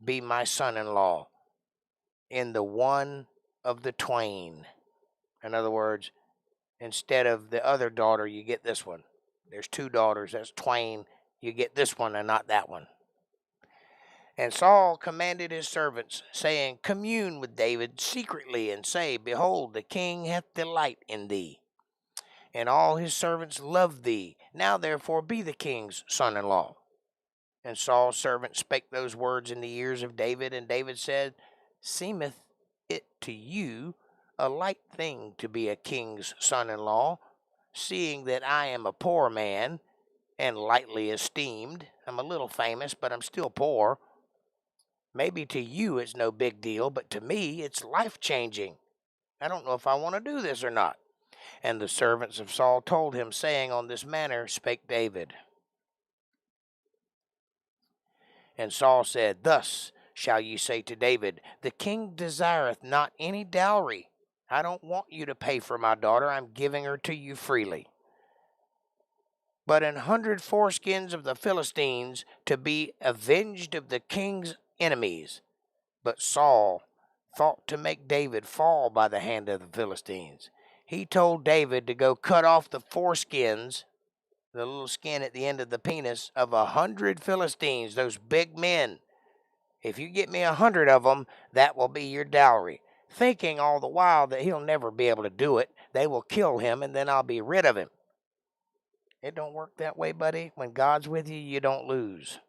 be my son-in-law in the one of the twain. In other words, instead of the other daughter, you get this one. There's two daughters, that's twain. You get this one and not that one. And Saul commanded his servants, saying, Commune with David secretly, and say, Behold, the king hath delight in thee, and all his servants love thee. Now therefore be the king's son-in-law. And Saul's servant spake those words in the ears of David, and David said, Seemeth it to you a light thing to be a king's son-in-law, seeing that I am a poor man, and lightly esteemed. I'm a little famous, but I'm still poor. Maybe to you it's no big deal, but to me it's life-changing. I don't know if I want to do this or not. And the servants of Saul told him, saying, On this manner spake David. And Saul said, Thus shall ye say to David, The king desireth not any dowry. I don't want you to pay for my daughter. I'm giving her to you freely. But 100 foreskins of the Philistines to be avenged of the king's enemies. But Saul thought to make David fall by the hand of the Philistines. He told David to go cut off the foreskins, the little skin at the end of the penis, of 100 Philistines, those big men. If you get me 100 of them, that will be your dowry. Thinking all the while that he'll never be able to do it. They will kill him, and then I'll be rid of him. It don't work that way, buddy. When God's with you, you don't lose.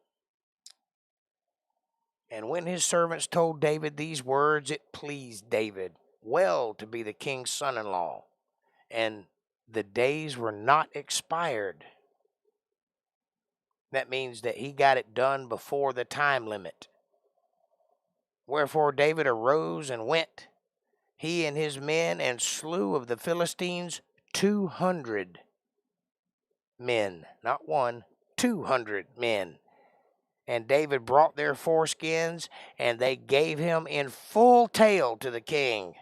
And when his servants told David these words, it pleased David well to be the king's son-in-law. And the days were not expired. That means that he got it done before the time limit. Wherefore David arose and went, he and his men, and slew of the Philistines 200 men. Not one, 200 men. And David brought their foreskins, and they gave him in full tale to the king,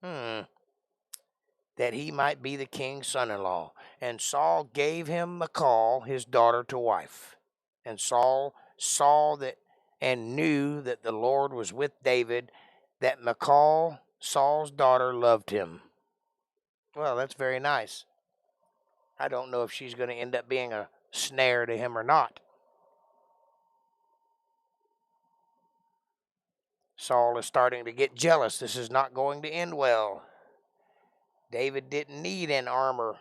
that he might be the king's son-in-law. And Saul gave him Michal, his daughter, to wife. And Saul saw that and knew that the Lord was with David, that Michal, Saul's daughter, loved him. Well, that's very nice. I don't know if she's going to end up being a snare to him or not. Saul is starting to get jealous. This is not going to end well. David didn't need an armor.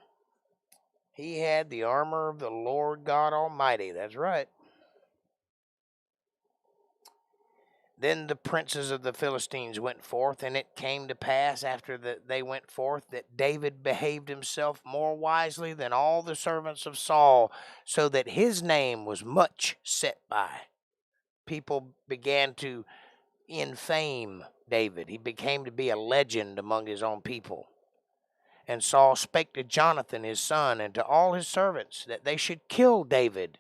He had the armor of the Lord God Almighty. That's right. Then the princes of the Philistines went forth, and it came to pass after that they went forth that David behaved himself more wisely than all the servants of Saul, so that his name was much set by. People began to infame David. He became to be a legend among his own people. And Saul spake to Jonathan his son and to all his servants that they should kill David.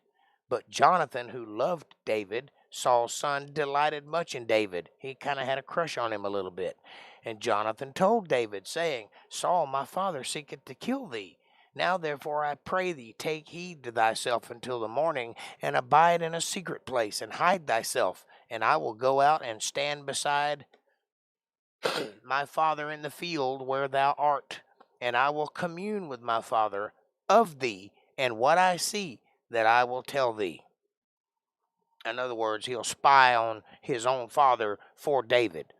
But Jonathan, who loved David, Saul's son, delighted much in David. He kind of had a crush on him a little bit. And Jonathan told David, saying, Saul, my father, seeketh to kill thee. Now therefore I pray thee, take heed to thyself until the morning, and abide in a secret place, and hide thyself. And I will go out and stand beside my father in the field where thou art. And I will commune with my father of thee, and what I see, that I will tell thee. In other words, he'll spy on his own father for David.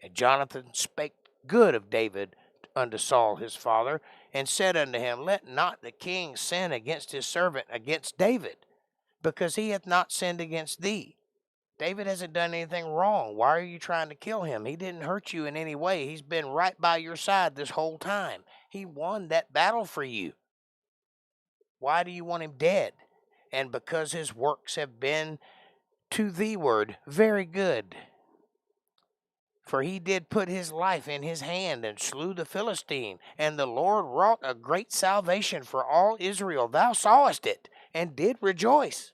And Jonathan spake good of David unto Saul his father, and said unto him, Let not the king sin against his servant, against David, because he hath not sinned against thee. David hasn't done anything wrong. Why are you trying to kill him? He didn't hurt you in any way. He's been right by your side this whole time. He won that battle for you. Why do you want him dead? And because his works have been to thee ward very good. For he did put his life in his hand and slew the Philistine. And the Lord wrought a great salvation for all Israel. Thou sawest it, and did rejoice.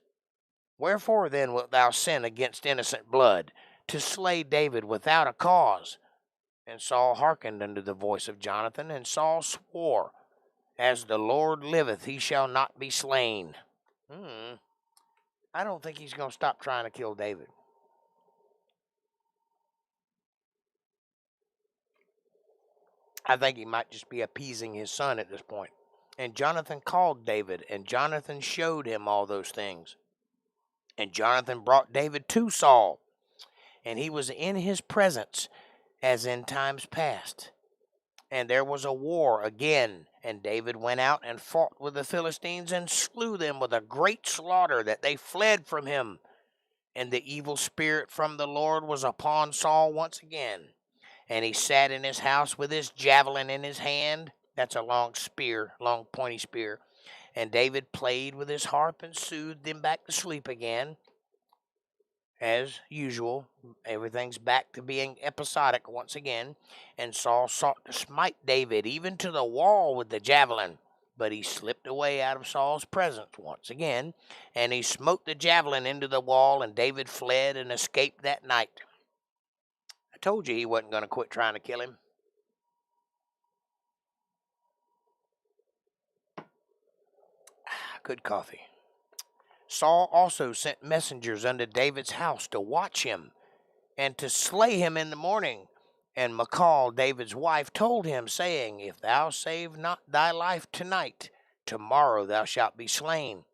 Wherefore then wilt thou sin against innocent blood, to slay David without a cause? And Saul hearkened unto the voice of Jonathan, and Saul swore, As the Lord liveth, he shall not be slain. I don't think he's going to stop trying to kill David. I think he might just be appeasing his son at this point. And Jonathan called David, and Jonathan showed him all those things. And Jonathan brought David to Saul, and he was in his presence as in times past. And there was a war again, and David went out and fought with the Philistines and slew them with a great slaughter, that they fled from him. And the evil spirit from the Lord was upon Saul once again. And he sat in his house with his javelin in his hand. That's a long spear, long pointy spear. And David played with his harp and soothed him back to sleep again. As usual, everything's back to being episodic once again. And Saul sought to smite David even to the wall with the javelin. But he slipped away out of Saul's presence once again. And he smote the javelin into the wall, and David fled and escaped that night. I told you he wasn't going to quit trying to kill him. Good coffee. Saul also sent messengers unto David's house to watch him and to slay him in the morning. And Michal, David's wife, told him, saying, If thou save not thy life tonight, tomorrow thou shalt be slain.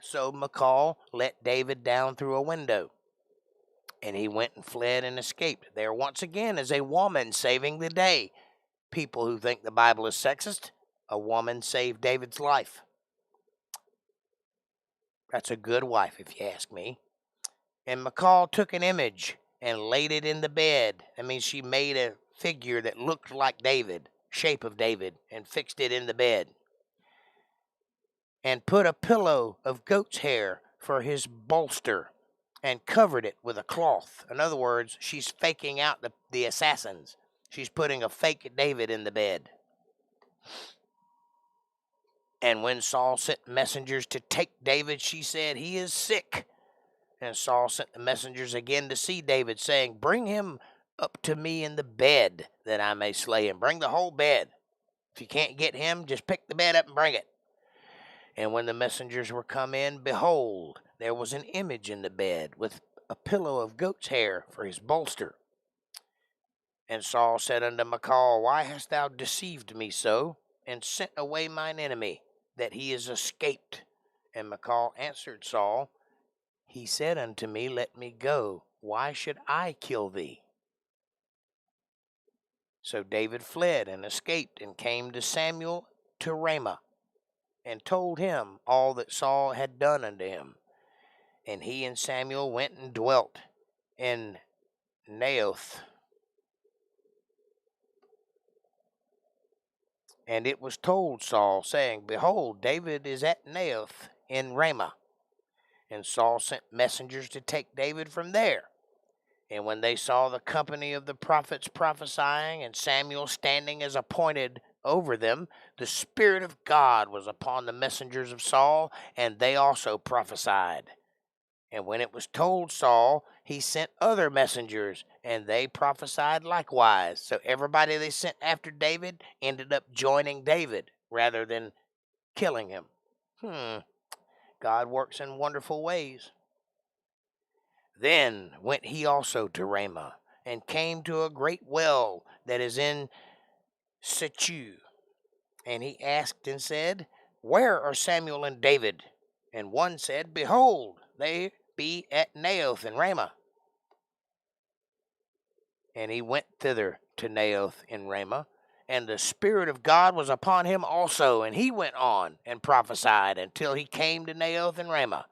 So Michal let David down through a window, and he went and fled and escaped. There once again is a woman saving the day. People who think the Bible is sexist, a woman saved David's life. That's a good wife, if you ask me. And Michal took an image and laid it in the bed. That means she made a figure that looked like David, shape of David, and fixed it in the bed. And put a pillow of goat's hair for his bolster, and covered it with a cloth. In other words, she's faking out the assassins. She's putting a fake David in the bed. And when Saul sent messengers to take David, she said, He is sick. And Saul sent the messengers again to see David, saying, Bring him up to me in the bed, that I may slay him. Bring the whole bed. If you can't get him, just pick the bed up and bring it. And when the messengers were come in, behold, there was an image in the bed, with a pillow of goat's hair for his bolster. And Saul said unto Michal, Why hast thou deceived me so, and sent away mine enemy, that he is escaped? And Michal answered Saul, He said unto me, Let me go. Why should I kill thee? So David fled and escaped, and came to Samuel to Ramah, and told him all that Saul had done unto him. And he and Samuel went and dwelt in Naioth. And it was told Saul, saying, Behold, David is at Naioth in Ramah. And Saul sent messengers to take David from there. And when they saw the company of the prophets prophesying, and Samuel standing as appointed over them, the Spirit of God was upon the messengers of Saul, and they also prophesied. And when it was told Saul, he sent other messengers, and they prophesied likewise. So everybody they sent after David ended up joining David rather than killing him. God works in wonderful ways. Then went he also to Ramah, and came to a great well that is in Sechu. And he asked and said, Where are Samuel and David? And one said, Behold, they be at Naoth in Ramah. And he went thither to Naoth in Ramah, and the Spirit of God was upon him also, and he went on and prophesied until he came to Naoth in Ramah.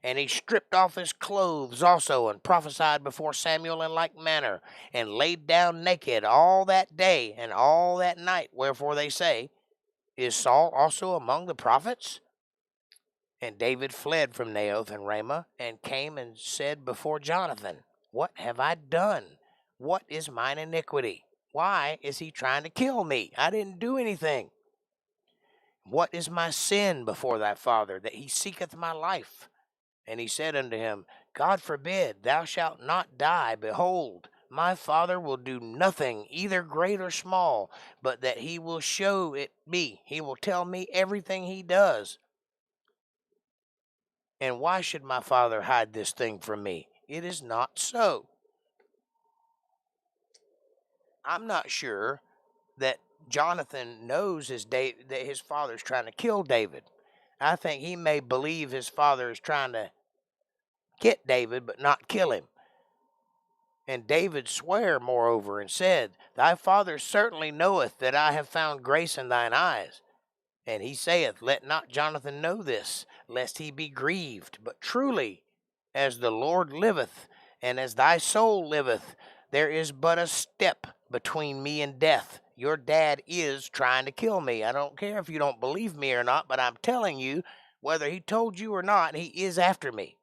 And he stripped off his clothes also, and prophesied before Samuel in like manner, and laid down naked all that day and all that night. Wherefore they say, Is Saul also among the prophets? And David fled from Naoth and Ramah, and came and said before Jonathan, What have I done? What is mine iniquity? Why is he trying to kill me? I didn't do anything. What is my sin before thy father, that he seeketh my life? And he said unto him, God forbid, thou shalt not die. Behold, my father will do nothing, either great or small, but that he will show it me. He will tell me everything he does. And why should my father hide this thing from me? It is not so. I'm not sure that Jonathan knows that his father's trying to kill David. I think he may believe his father is trying to get David, but not kill him. And David sware, moreover, and said, Thy father certainly knoweth that I have found grace in thine eyes. And he saith, Let not Jonathan know this, lest he be grieved. But truly, as the Lord liveth, and as thy soul liveth, there is but a step between me and death. Your dad is trying to kill me. I don't care if you don't believe me or not, but I'm telling you, whether he told you or not, he is after me.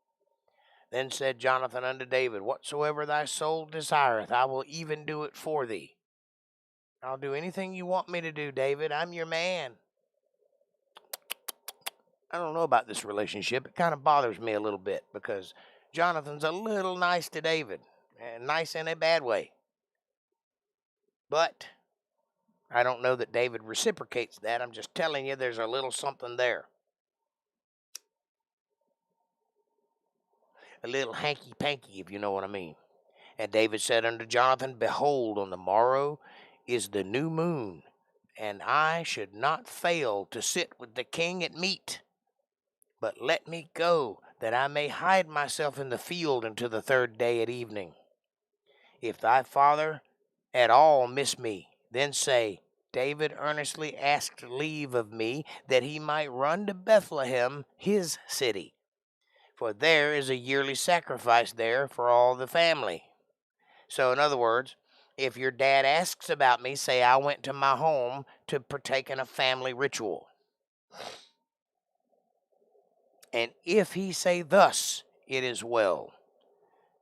Then said Jonathan unto David, Whatsoever thy soul desireth, I will even do it for thee. I'll do anything you want me to do, David. I'm your man. I don't know about this relationship. It kind of bothers me a little bit because Jonathan's a little nice to David, and nice in a bad way. But I don't know that David reciprocates that. I'm just telling you there's a little something there. A little hanky-panky, if you know what I mean. And David said unto Jonathan, Behold, on the morrow is the new moon, and I should not fail to sit with the king at meat. But let me go, that I may hide myself in the field until the third day at evening. If thy father at all miss me, then say, David earnestly asked leave of me, that he might run to Bethlehem, his city. For there is a yearly sacrifice there for all the family. So in other words, if your dad asks about me, say I went to my home to partake in a family ritual. And if he say thus, it is well.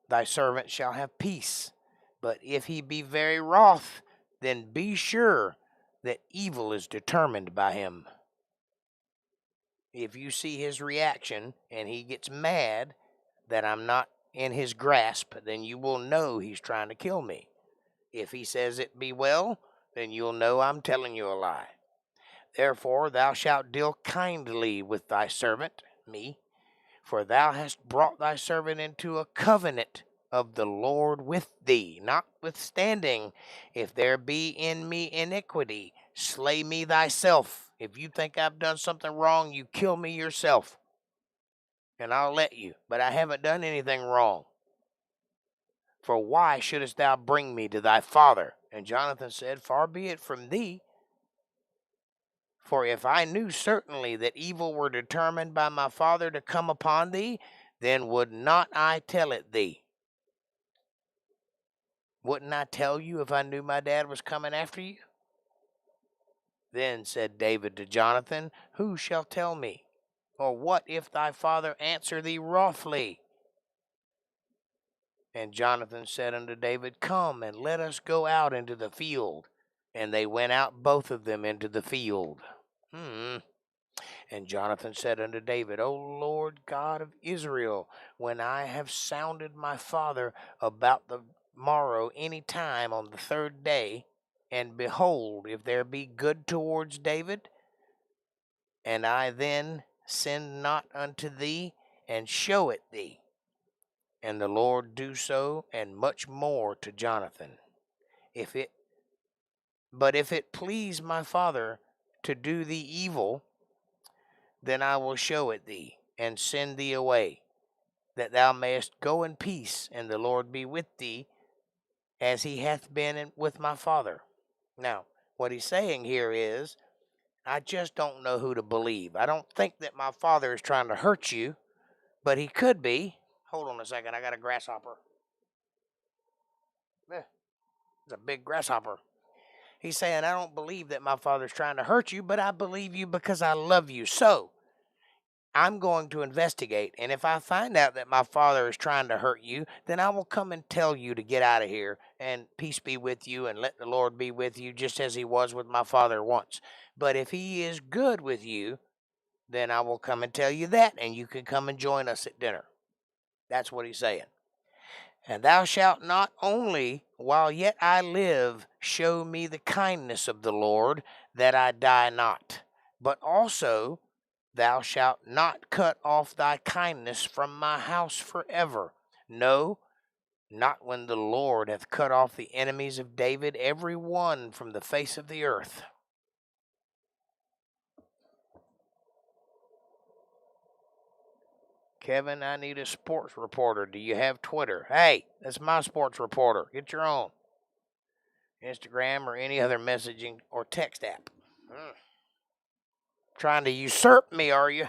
Thy servant shall have peace. But if he be very wroth, then be sure that evil is determined by him. If you see his reaction and he gets mad that I'm not in his grasp, then you will know he's trying to kill me. If he says it be well, then you'll know I'm telling you a lie. Therefore thou shalt deal kindly with thy servant, me, for thou hast brought thy servant into a covenant of the Lord with thee. Notwithstanding, if there be in me iniquity, slay me thyself. If you think I've done something wrong, you kill me yourself, and I'll let you. But I haven't done anything wrong. For why shouldest thou bring me to thy father? And Jonathan said, Far be it from thee. For if I knew certainly that evil were determined by my father to come upon thee, then would not I tell it thee. Wouldn't I tell you if I knew my dad was coming after you? Then said David to Jonathan, Who shall tell me? Or what if thy father answer thee wrathfully? And Jonathan said unto David, Come, and let us go out into the field. And they went out both of them into the field. And Jonathan said unto David, O Lord God of Israel, when I have sounded my father about the morrow any time on the third day, and behold, if there be good towards David, and I then send not unto thee, and show it thee. And the Lord do so, and much more to Jonathan. But if it please my father to do thee evil, then I will show it thee, and send thee away. that thou mayest go in peace, and the Lord be with thee, as he hath been with my father. Now, what he's saying here is, I just don't know who to believe. I don't think that my father is trying to hurt you, but he could be. Hold on a second, I got a grasshopper. It's a big grasshopper. He's saying, I don't believe that my father's trying to hurt you, but I believe you because I love you. So, I'm going to investigate, and if I find out that my father is trying to hurt you, then I will come and tell you to get out of here, and peace be with you, and let the Lord be with you, just as he was with my father once. But if he is good with you, then I will come and tell you that, and you can come and join us at dinner. That's what he's saying. And thou shalt not only, while yet I live, show me the kindness of the Lord, that I die not, but also thou shalt not cut off thy kindness from my house forever. No, not when the Lord hath cut off the enemies of David, every one from the face of the earth. Kevin, I need a sports reporter. Do you have Twitter? Hey, that's my sports reporter. Get your own. Instagram or any other messaging or text app. Trying to usurp me, are you?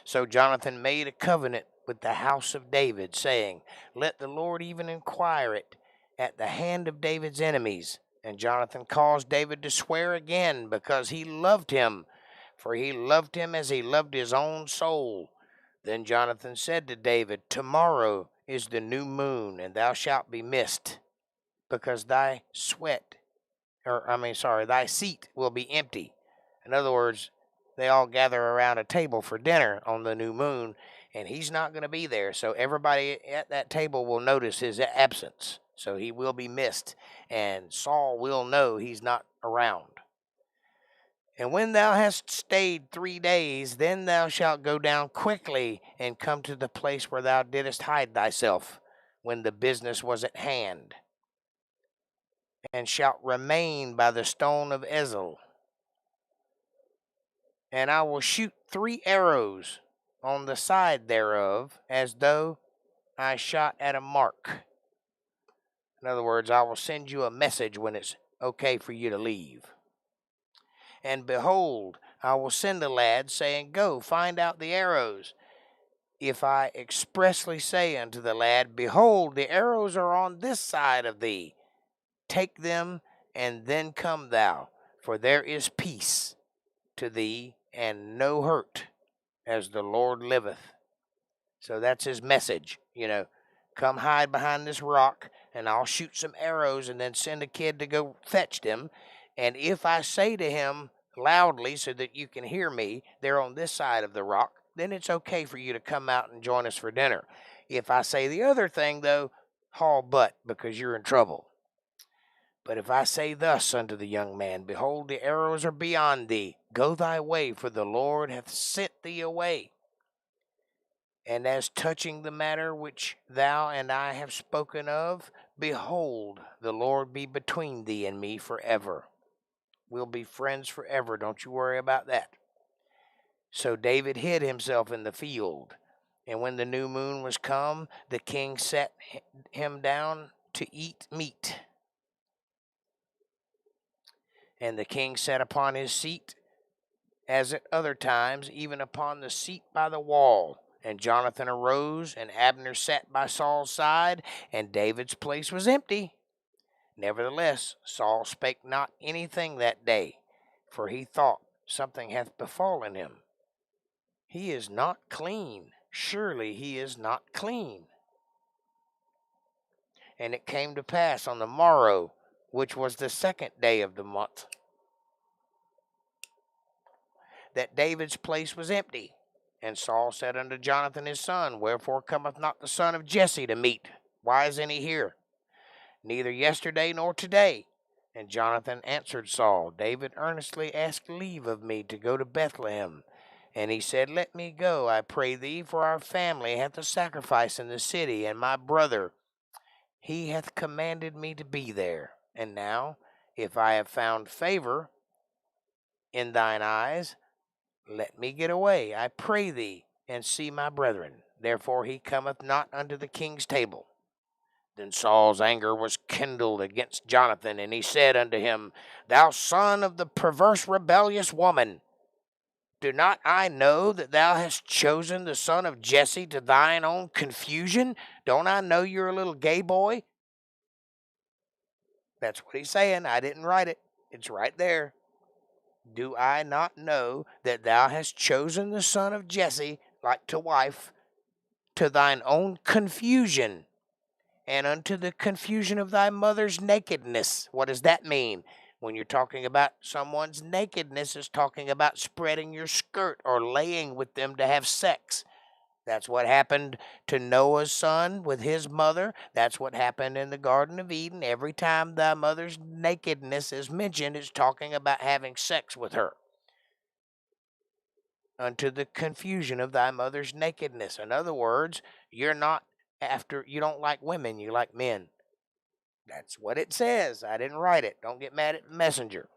So Jonathan made a covenant with the house of David, saying, let the Lord even inquire it at the hand of David's enemies. And Jonathan caused David to swear again, because he loved him, for he loved him as he loved his own soul. Then Jonathan said to David, tomorrow is the new moon, and thou shalt be missed, because thy seat will be empty. In other words, they all gather around a table for dinner on the new moon, and he's not going to be there. So everybody at that table will notice his absence. So he will be missed, and Saul will know he's not around. And when thou hast stayed 3 days, then thou shalt go down quickly and come to the place where thou didst hide thyself, when the business was at hand, and shalt remain by the stone of Ezel. And I will shoot 3 arrows on the side thereof, as though I shot at a mark. In other words, I will send you a message when it's okay for you to leave. And behold, I will send a lad, saying, go, find out the arrows. If I expressly say unto the lad, behold, the arrows are on this side of thee, take them, and then come thou, for there is peace to thee, and no hurt, as the Lord liveth. So that's his message, come hide behind this rock, and I'll shoot some arrows, and then send a kid to go fetch them. And if I say to him loudly, so that you can hear me, they're on this side of the rock, then it's okay for you to come out and join us for dinner. If I say the other thing, though, haul butt, because you're in trouble. But if I say thus unto the young man, behold, the arrows are beyond thee, go thy way, for the Lord hath sent thee away. And as touching the matter which thou and I have spoken of, behold, the Lord be between thee and me forever. We'll be friends forever, don't you worry about that. So David hid himself in the field, and when the new moon was come, the king sat him down to eat meat. And the king sat upon his seat, as at other times, even upon the seat by the wall. And Jonathan arose, and Abner sat by Saul's side, and David's place was empty. Nevertheless, Saul spake not anything that day, for he thought, something hath befallen him. He is not clean. Surely he is not clean. And it came to pass on the morrow, which was the 2nd day of the month, that David's place was empty. And Saul said unto Jonathan his son, wherefore cometh not the son of Jesse to meat? Why isn't he here? Neither yesterday nor today. And Jonathan answered Saul, David earnestly asked leave of me to go to Bethlehem. And he said, let me go, I pray thee, for our family hath a sacrifice in the city, and my brother, he hath commanded me to be there. And now, if I have found favor in thine eyes, let me get away, I pray thee, and see my brethren. Therefore he cometh not unto the king's table. Then Saul's anger was kindled against Jonathan, and he said unto him, Thou son of the perverse rebellious woman, do not I know that thou hast chosen the son of Jesse to thine own confusion? Don't I know you're a little gay boy? That's what he's saying. I didn't write it. It's right there. Do I not know that thou hast chosen the son of Jesse, like to wife, to thine own confusion, and unto the confusion of thy mother's nakedness? What does that mean? When you're talking about someone's nakedness, is talking about spreading your skirt or laying with them to have sex. That's what happened to Noah's son with his mother. That's what happened in the Garden of Eden. Every time thy mother's nakedness is mentioned, it's talking about having sex with her. Unto the confusion of thy mother's nakedness. In other words, you don't like women, you like men. That's what it says. I didn't write it. Don't get mad at the messenger.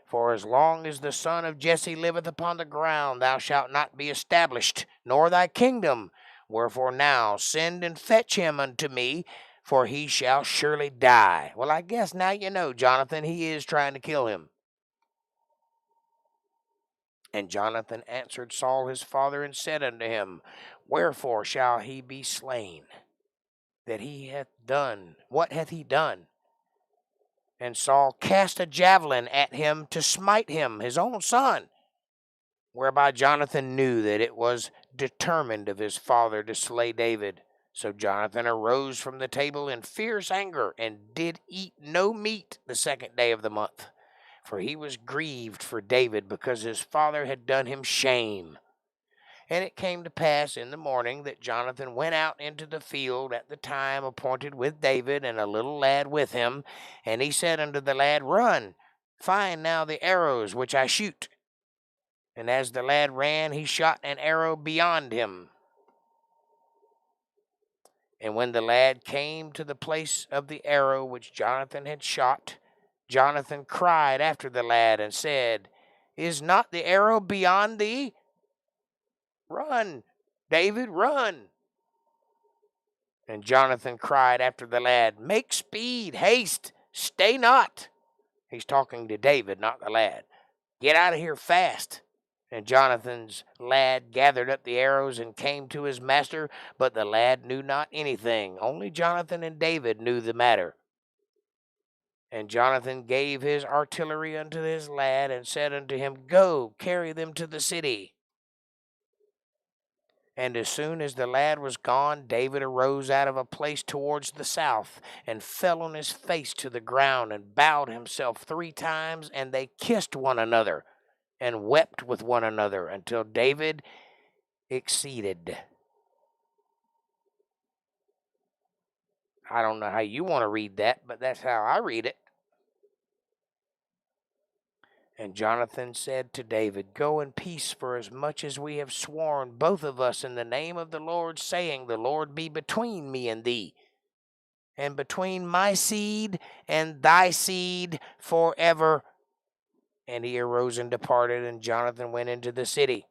For as long as the son of Jesse liveth upon the ground, thou shalt not be established, nor thy kingdom. Wherefore now send and fetch him unto me, for he shall surely die. Well, I guess now you know, Jonathan, he is trying to kill him. And Jonathan answered Saul his father, and said unto him, Wherefore shall he be slain? That he hath done. What hath he done? And Saul cast a javelin at him to smite him, his own son. Whereby Jonathan knew that it was determined of his father to slay David. So Jonathan arose from the table in fierce anger, and did eat no meat the 2nd day of the month. For he was grieved for David, because his father had done him shame. And it came to pass in the morning that Jonathan went out into the field at the time appointed with David, and a little lad with him. And he said unto the lad, Run, find now the arrows which I shoot. And as the lad ran, he shot an arrow beyond him. And when the lad came to the place of the arrow which Jonathan had shot, Jonathan cried after the lad, and said, Is not the arrow beyond thee? Run, David, run. And Jonathan cried after the lad, Make speed, haste, stay not. He's talking to David, not the lad. Get out of here fast. And Jonathan's lad gathered up the arrows and came to his master, but the lad knew not anything. Only Jonathan and David knew the matter. And Jonathan gave his artillery unto his lad, and said unto him, Go, carry them to the city. And as soon as the lad was gone, David arose out of a place towards the south, and fell on his face to the ground, and bowed himself 3 times, and they kissed one another, and wept with one another, until David exceeded. I don't know how you want to read that, but that's how I read it. And Jonathan said to David, Go in peace, for as much as we have sworn, both of us, in the name of the Lord, saying, The Lord be between me and thee, and between my seed and thy seed forever. And he arose and departed, and Jonathan went into the city.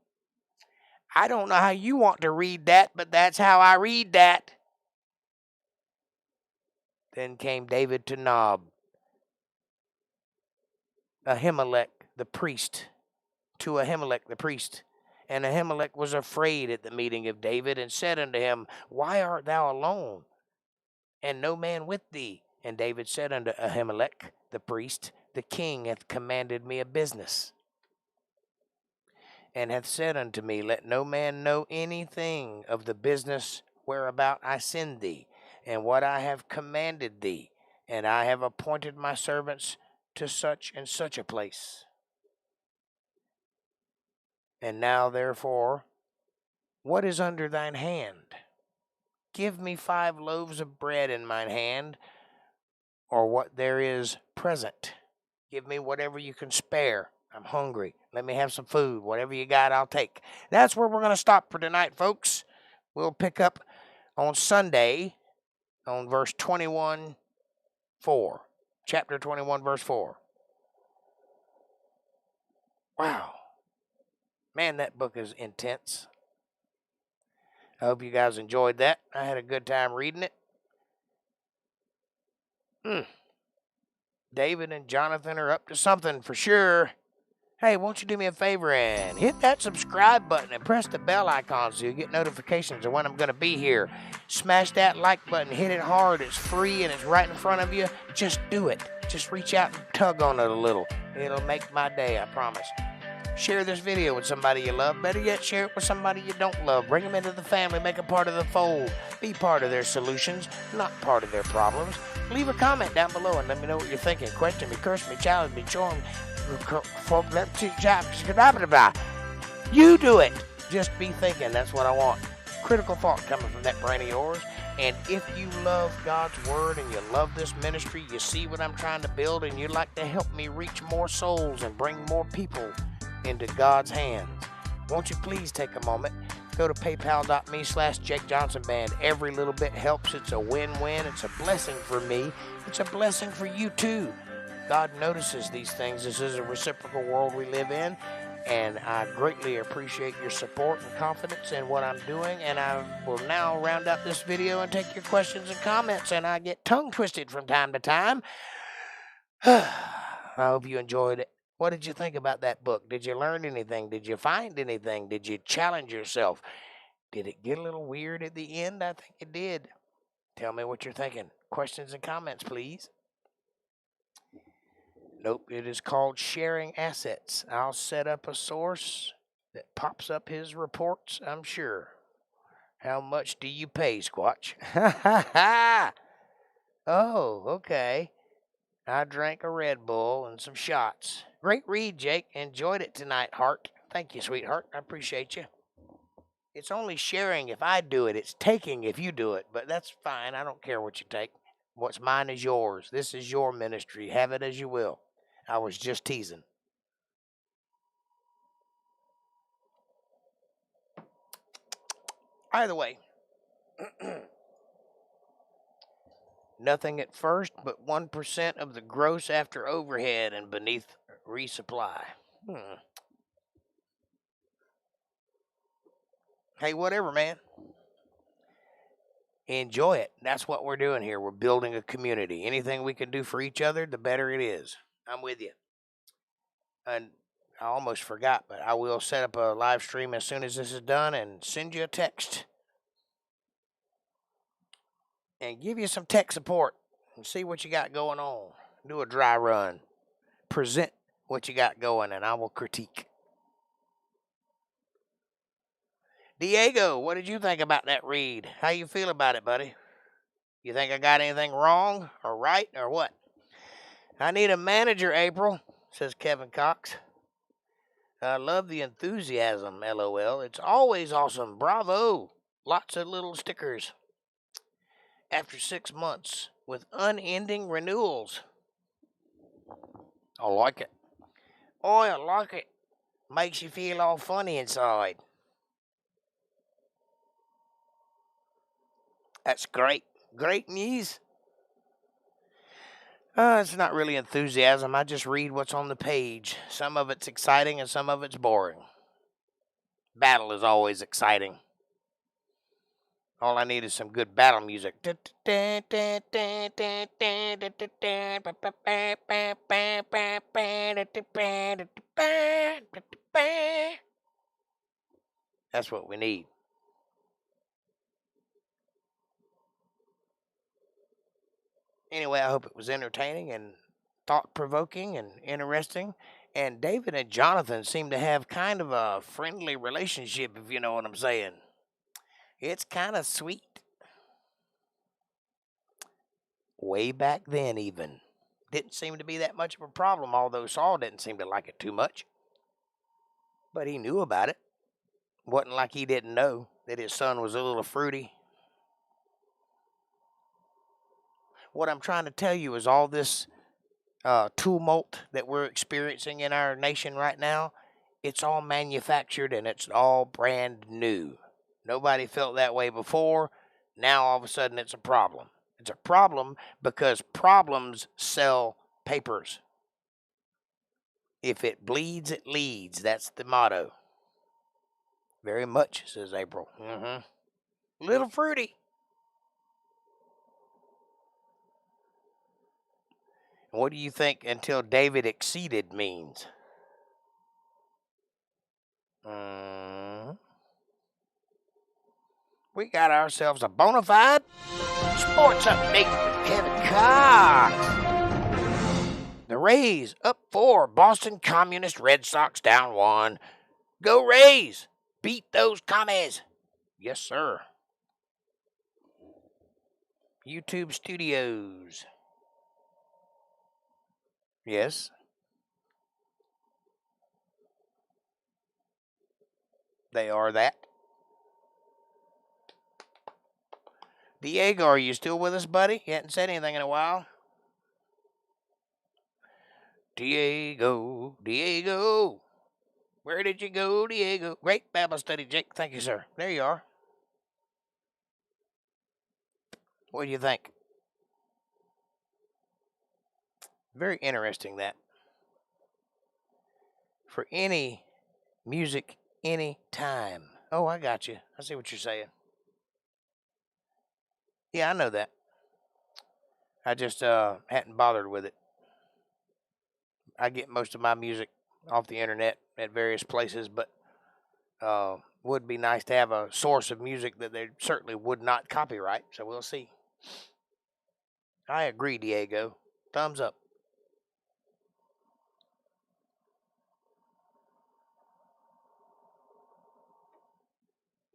I don't know how you want to read that, but that's how I read that. Then came David to Nob, Ahimelech the priest, to Ahimelech the priest. And Ahimelech was afraid at the meeting of David, and said unto him, Why art thou alone, and no man with thee? And David said unto Ahimelech the priest, The king hath commanded me a business, and hath said unto me, Let no man know anything of the business whereabout I send thee, and what I have commanded thee. And I have appointed my servants to such and such a place. And now, therefore, what is under thine hand? Give me 5 loaves of bread in mine hand, or what there is present. Give me whatever you can spare. I'm hungry. Let me have some food. Whatever you got, I'll take. That's where we're going to stop for tonight, folks. We'll pick up on Sunday on verse 21, 4. Chapter 21, verse 4. Wow. Man, that book is intense. I hope you guys enjoyed that. I had a good time reading it. David and Jonathan are up to something for sure. Hey, won't you do me a favor and hit that subscribe button and press the bell icon so you get notifications of when I'm going to be here. Smash that like button. Hit it hard. It's free and it's right in front of you. Just do it. Just reach out and tug on it a little. It'll make my day, I promise. Share this video with somebody you love. Better yet, share it with somebody you don't love. Bring them into the family. Make them part of the fold. Be part of their solutions, not part of their problems. Leave a comment down below and let me know what you're thinking. Question me, curse me, challenge me, join me. You do it. Just be thinking. That's what I want. Critical thought coming from that brain of yours. And if you love God's word and you love this ministry, you see what I'm trying to build, and you'd like to help me reach more souls and bring more people into God's hands, won't you please take a moment, go to paypal.me/JakeJohnsonBand. Every little bit helps. It's a win-win. It's a blessing for me. It's a blessing for you too. God notices these things. This is a reciprocal world we live in, and I greatly appreciate your support and confidence in what I'm doing. And I will now round up this video and take your questions and comments, and I get tongue twisted from time to time. I hope you enjoyed it. What did you think about that book? Did you learn anything? Did you find anything? Did you challenge yourself? Did it get a little weird at the end? I think it did. Tell me what you're thinking. Questions and comments, please. Nope, it is called sharing assets. I'll set up a source that pops up his reports, I'm sure. How much do you pay, Squatch? Oh, okay. I drank a Red Bull and some shots. Great read, Jake. Enjoyed it tonight, Heart. Thank you, sweetheart. I appreciate you. It's only sharing if I do it. It's taking if you do it. But that's fine. I don't care what you take. What's mine is yours. This is your ministry. Have it as you will. I was just teasing. Either way, nothing at first but 1% of the gross after overhead and beneath resupply. Hey, whatever, man. Enjoy it. That's what we're doing here. We're building a community. Anything we can do for each other, the better it is. I'm with you. And I almost forgot, but I will set up a live stream as soon as this is done and send you a text. And give you some tech support and see what you got going on. Do a dry run. Present what you got going, and I will critique. Diego, what did you think about that read? How you feel about it, buddy? You think I got anything wrong or right or what? I need a manager, April, says Kevin Cox. I love the enthusiasm, LOL. It's always awesome. Bravo. Lots of little stickers. After 6 months with unending renewals. I like it. Oh, I like it. Makes you feel all funny inside. That's great. Great news. It's not really enthusiasm. I just read what's on the page. Some of it's exciting and some of it's boring. Battle is always exciting. All I need is some good battle music. That's what we need. Anyway, I hope it was entertaining and thought-provoking and interesting. And David and Jonathan seem to have kind of a friendly relationship, if you know what I'm saying. It's kind of sweet. Way back then, even. Didn't seem to be that much of a problem, although Saul didn't seem to like it too much. But he knew about it. Wasn't like he didn't know that his son was a little fruity. What I'm trying to tell you is all this tumult that we're experiencing in our nation right now, it's all manufactured and it's all brand new. Nobody felt that way before. Now all of a sudden it's a problem. It's a problem because problems sell papers. If it bleeds, it leads. That's the motto. Very much, says April. Little fruity. What do you think until David exceeded means? We got ourselves a bona fide sports update with Kevin Cox. The Rays up 4, Boston Communist Red Sox down 1. Go Rays! Beat those commies! Yes, sir. YouTube Studios. Yes. They are that. Diego, are you still with us, buddy? You hadn't said anything in a while. Diego. Where did you go, Diego? Great Bible study, Jake. Thank you, sir. There you are. What do you think? Very interesting, that. For any music, any time. Oh, I got you. I see what you're saying. Yeah, I know that. I just hadn't bothered with it. I get most of my music off the internet at various places, but would be nice to have a source of music that they certainly would not copyright, so we'll see. I agree, Diego. Thumbs up.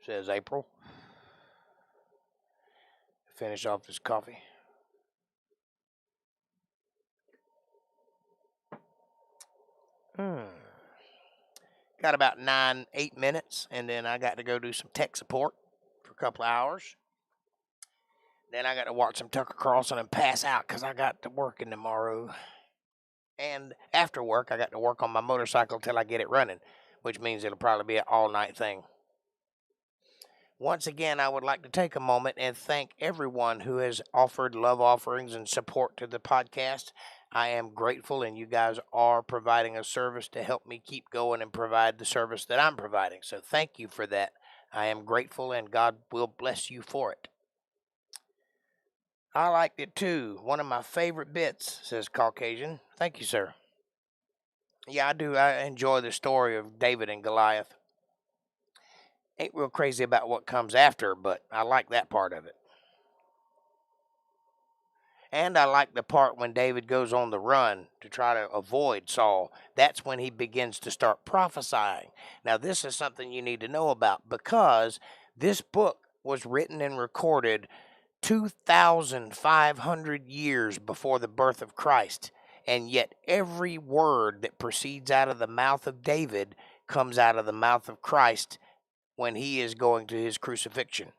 Says April. Finish off this coffee. Got about 8 minutes, and then I got to go do some tech support for a couple of hours. Then I got to watch some Tucker Carlson and pass out because I got to working tomorrow. And after work, I got to work on my motorcycle till I get it running, which means it'll probably be an all-night thing. Once again, I would like to take a moment and thank everyone who has offered love offerings and support to the podcast. I am grateful, and you guys are providing a service to help me keep going and provide the service that I'm providing. So thank you for that. I am grateful, and God will bless you for it. I liked it too. One of my favorite bits, says Caucasian. Thank you, sir. Yeah, I do. I enjoy the story of David and Goliath. Ain't real crazy about what comes after, but I like that part of it. And I like the part when David goes on the run to try to avoid Saul. That's when he begins to start prophesying. Now, this is something you need to know about because this book was written and recorded 2,500 years before the birth of Christ. And yet every word that proceeds out of the mouth of David comes out of the mouth of Christ when he is going to his crucifixion,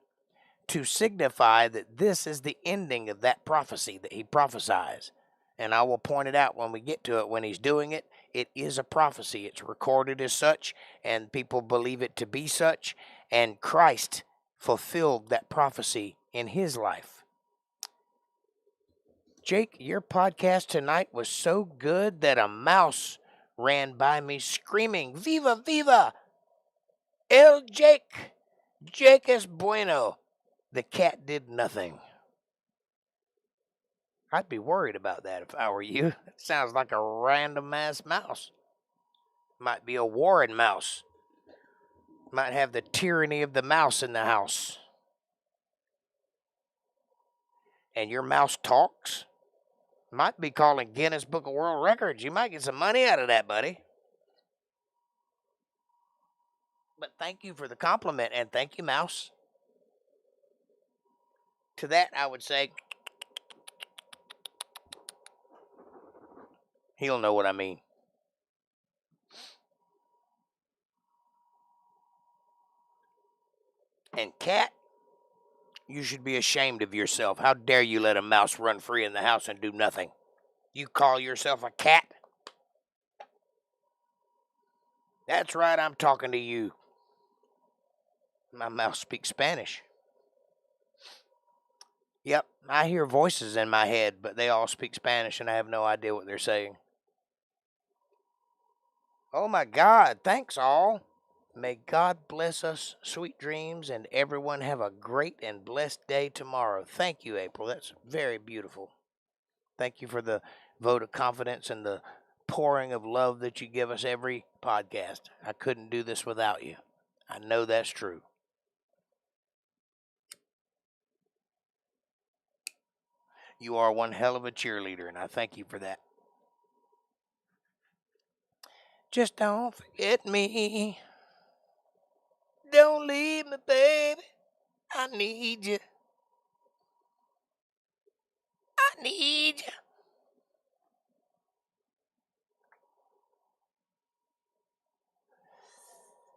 to signify that this is the ending of that prophecy that he prophesies. And I will point it out when we get to it. When he's doing it, it is a prophecy. It's recorded as such, and people believe it to be such, and Christ fulfilled that prophecy in his life. Jake, your podcast tonight was so good that a mouse ran by me screaming, "Viva, viva! El Jake! Jake es bueno!" The cat did nothing. I'd be worried about that if I were you. It sounds like a random-ass mouse. Might be a Warren mouse. Might have the tyranny of the mouse in the house. And your mouse talks? Might be calling Guinness Book of World Records. You might get some money out of that, buddy. But thank you for the compliment, and thank you, mouse. To that, I would say, he'll know what I mean. And cat, you should be ashamed of yourself. How dare you let a mouse run free in the house and do nothing? You call yourself a cat? That's right, I'm talking to you. My mouse speaks Spanish. Yep, I hear voices in my head, but they all speak Spanish, and I have no idea what they're saying. Oh, my God. Thanks, all. May God bless us, sweet dreams, and everyone have a great and blessed day tomorrow. Thank you, April. That's very beautiful. Thank you for the vote of confidence and the pouring of love that you give us every podcast. I couldn't do this without you. I know that's true. You are one hell of a cheerleader, and I thank you for that. Just don't forget me. Don't leave me, baby. I need you. I need you.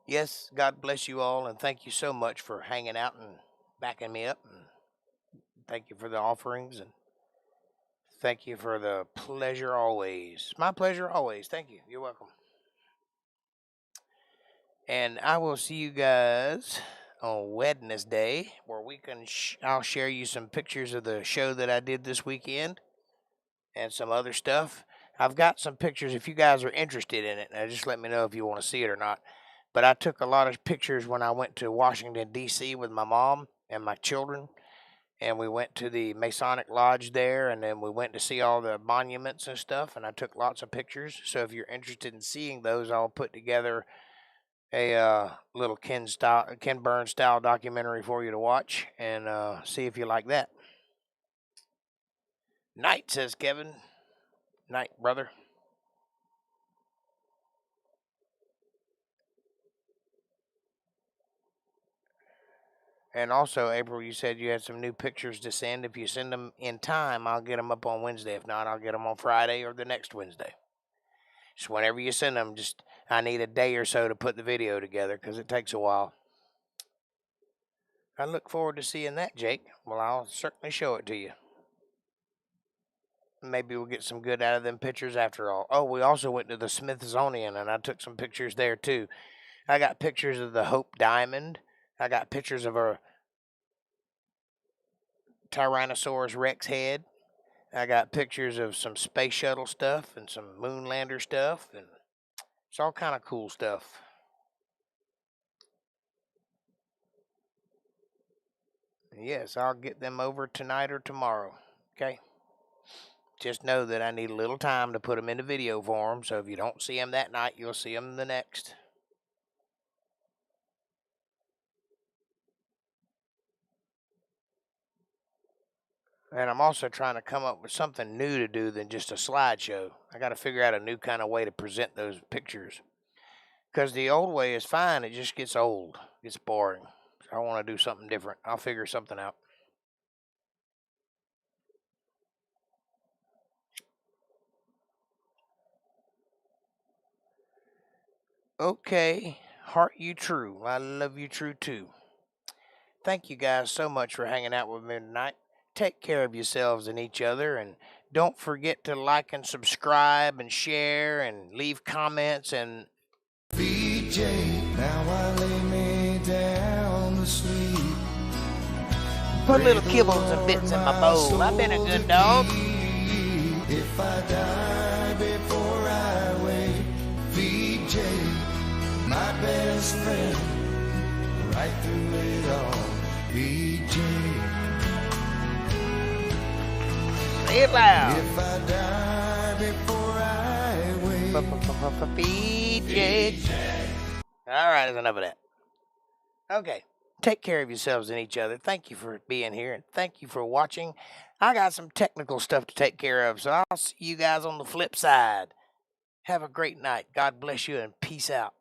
Yes, God bless you all, and thank you so much for hanging out and backing me up. And thank you for the offerings, and thank you for the pleasure always. My pleasure always. Thank you. You're welcome. And I will see you guys on Wednesday, where we can I'll share you some pictures of the show that I did this weekend and some other stuff. I've got some pictures if you guys are interested in it. Now just let me know if you want to see it or not. But I took a lot of pictures when I went to Washington, D.C. with my mom and my children. And we went to the Masonic Lodge there, and then we went to see all the monuments and stuff, and I took lots of pictures. So if you're interested in seeing those, I'll put together a little Ken Burns style documentary for you to watch and see if you like that. Night, says Kevin. Night, brother. And also, April, you said you had some new pictures to send. If you send them in time, I'll get them up on Wednesday. If not, I'll get them on Friday or the next Wednesday. Just whenever you send them, I need a day or so to put the video together because it takes a while. I look forward to seeing that, Jake. Well, I'll certainly show it to you. Maybe we'll get some good out of them pictures after all. Oh, we also went to the Smithsonian, and I took some pictures there, too. I got pictures of the Hope Diamond. I got pictures of a Tyrannosaurus Rex head. I got pictures of some space shuttle stuff and some moonlander stuff, and it's all kind of cool stuff. Yes, I'll get them over tonight or tomorrow, okay? Just know that I need a little time to put them into video form, so if you don't see them that night, you'll see them the next. And I'm also trying to come up with something new to do than just a slideshow. I got to figure out a new kind of way to present those pictures. Because the old way is fine, it just gets old, gets boring. So I want to do something different. I'll figure something out. Okay, heart you true. I love you true too. Thank you guys so much for hanging out with me tonight. Take care of yourselves and each other, and don't forget to like and subscribe and share and leave comments. And VJ, now I lay me down to sleep. Put little kibbles and bits in my bowl. I've been a good dog. If I die before I wake, VJ, my best friend, right through it all, VJ. Say it loud. If I die before I wake, VJ. All right, that's enough of that. Okay. Take care of yourselves and each other. Thank you for being here, and thank you for watching. I got some technical stuff to take care of, so I'll see you guys on the flip side. Have a great night. God bless you, and peace out.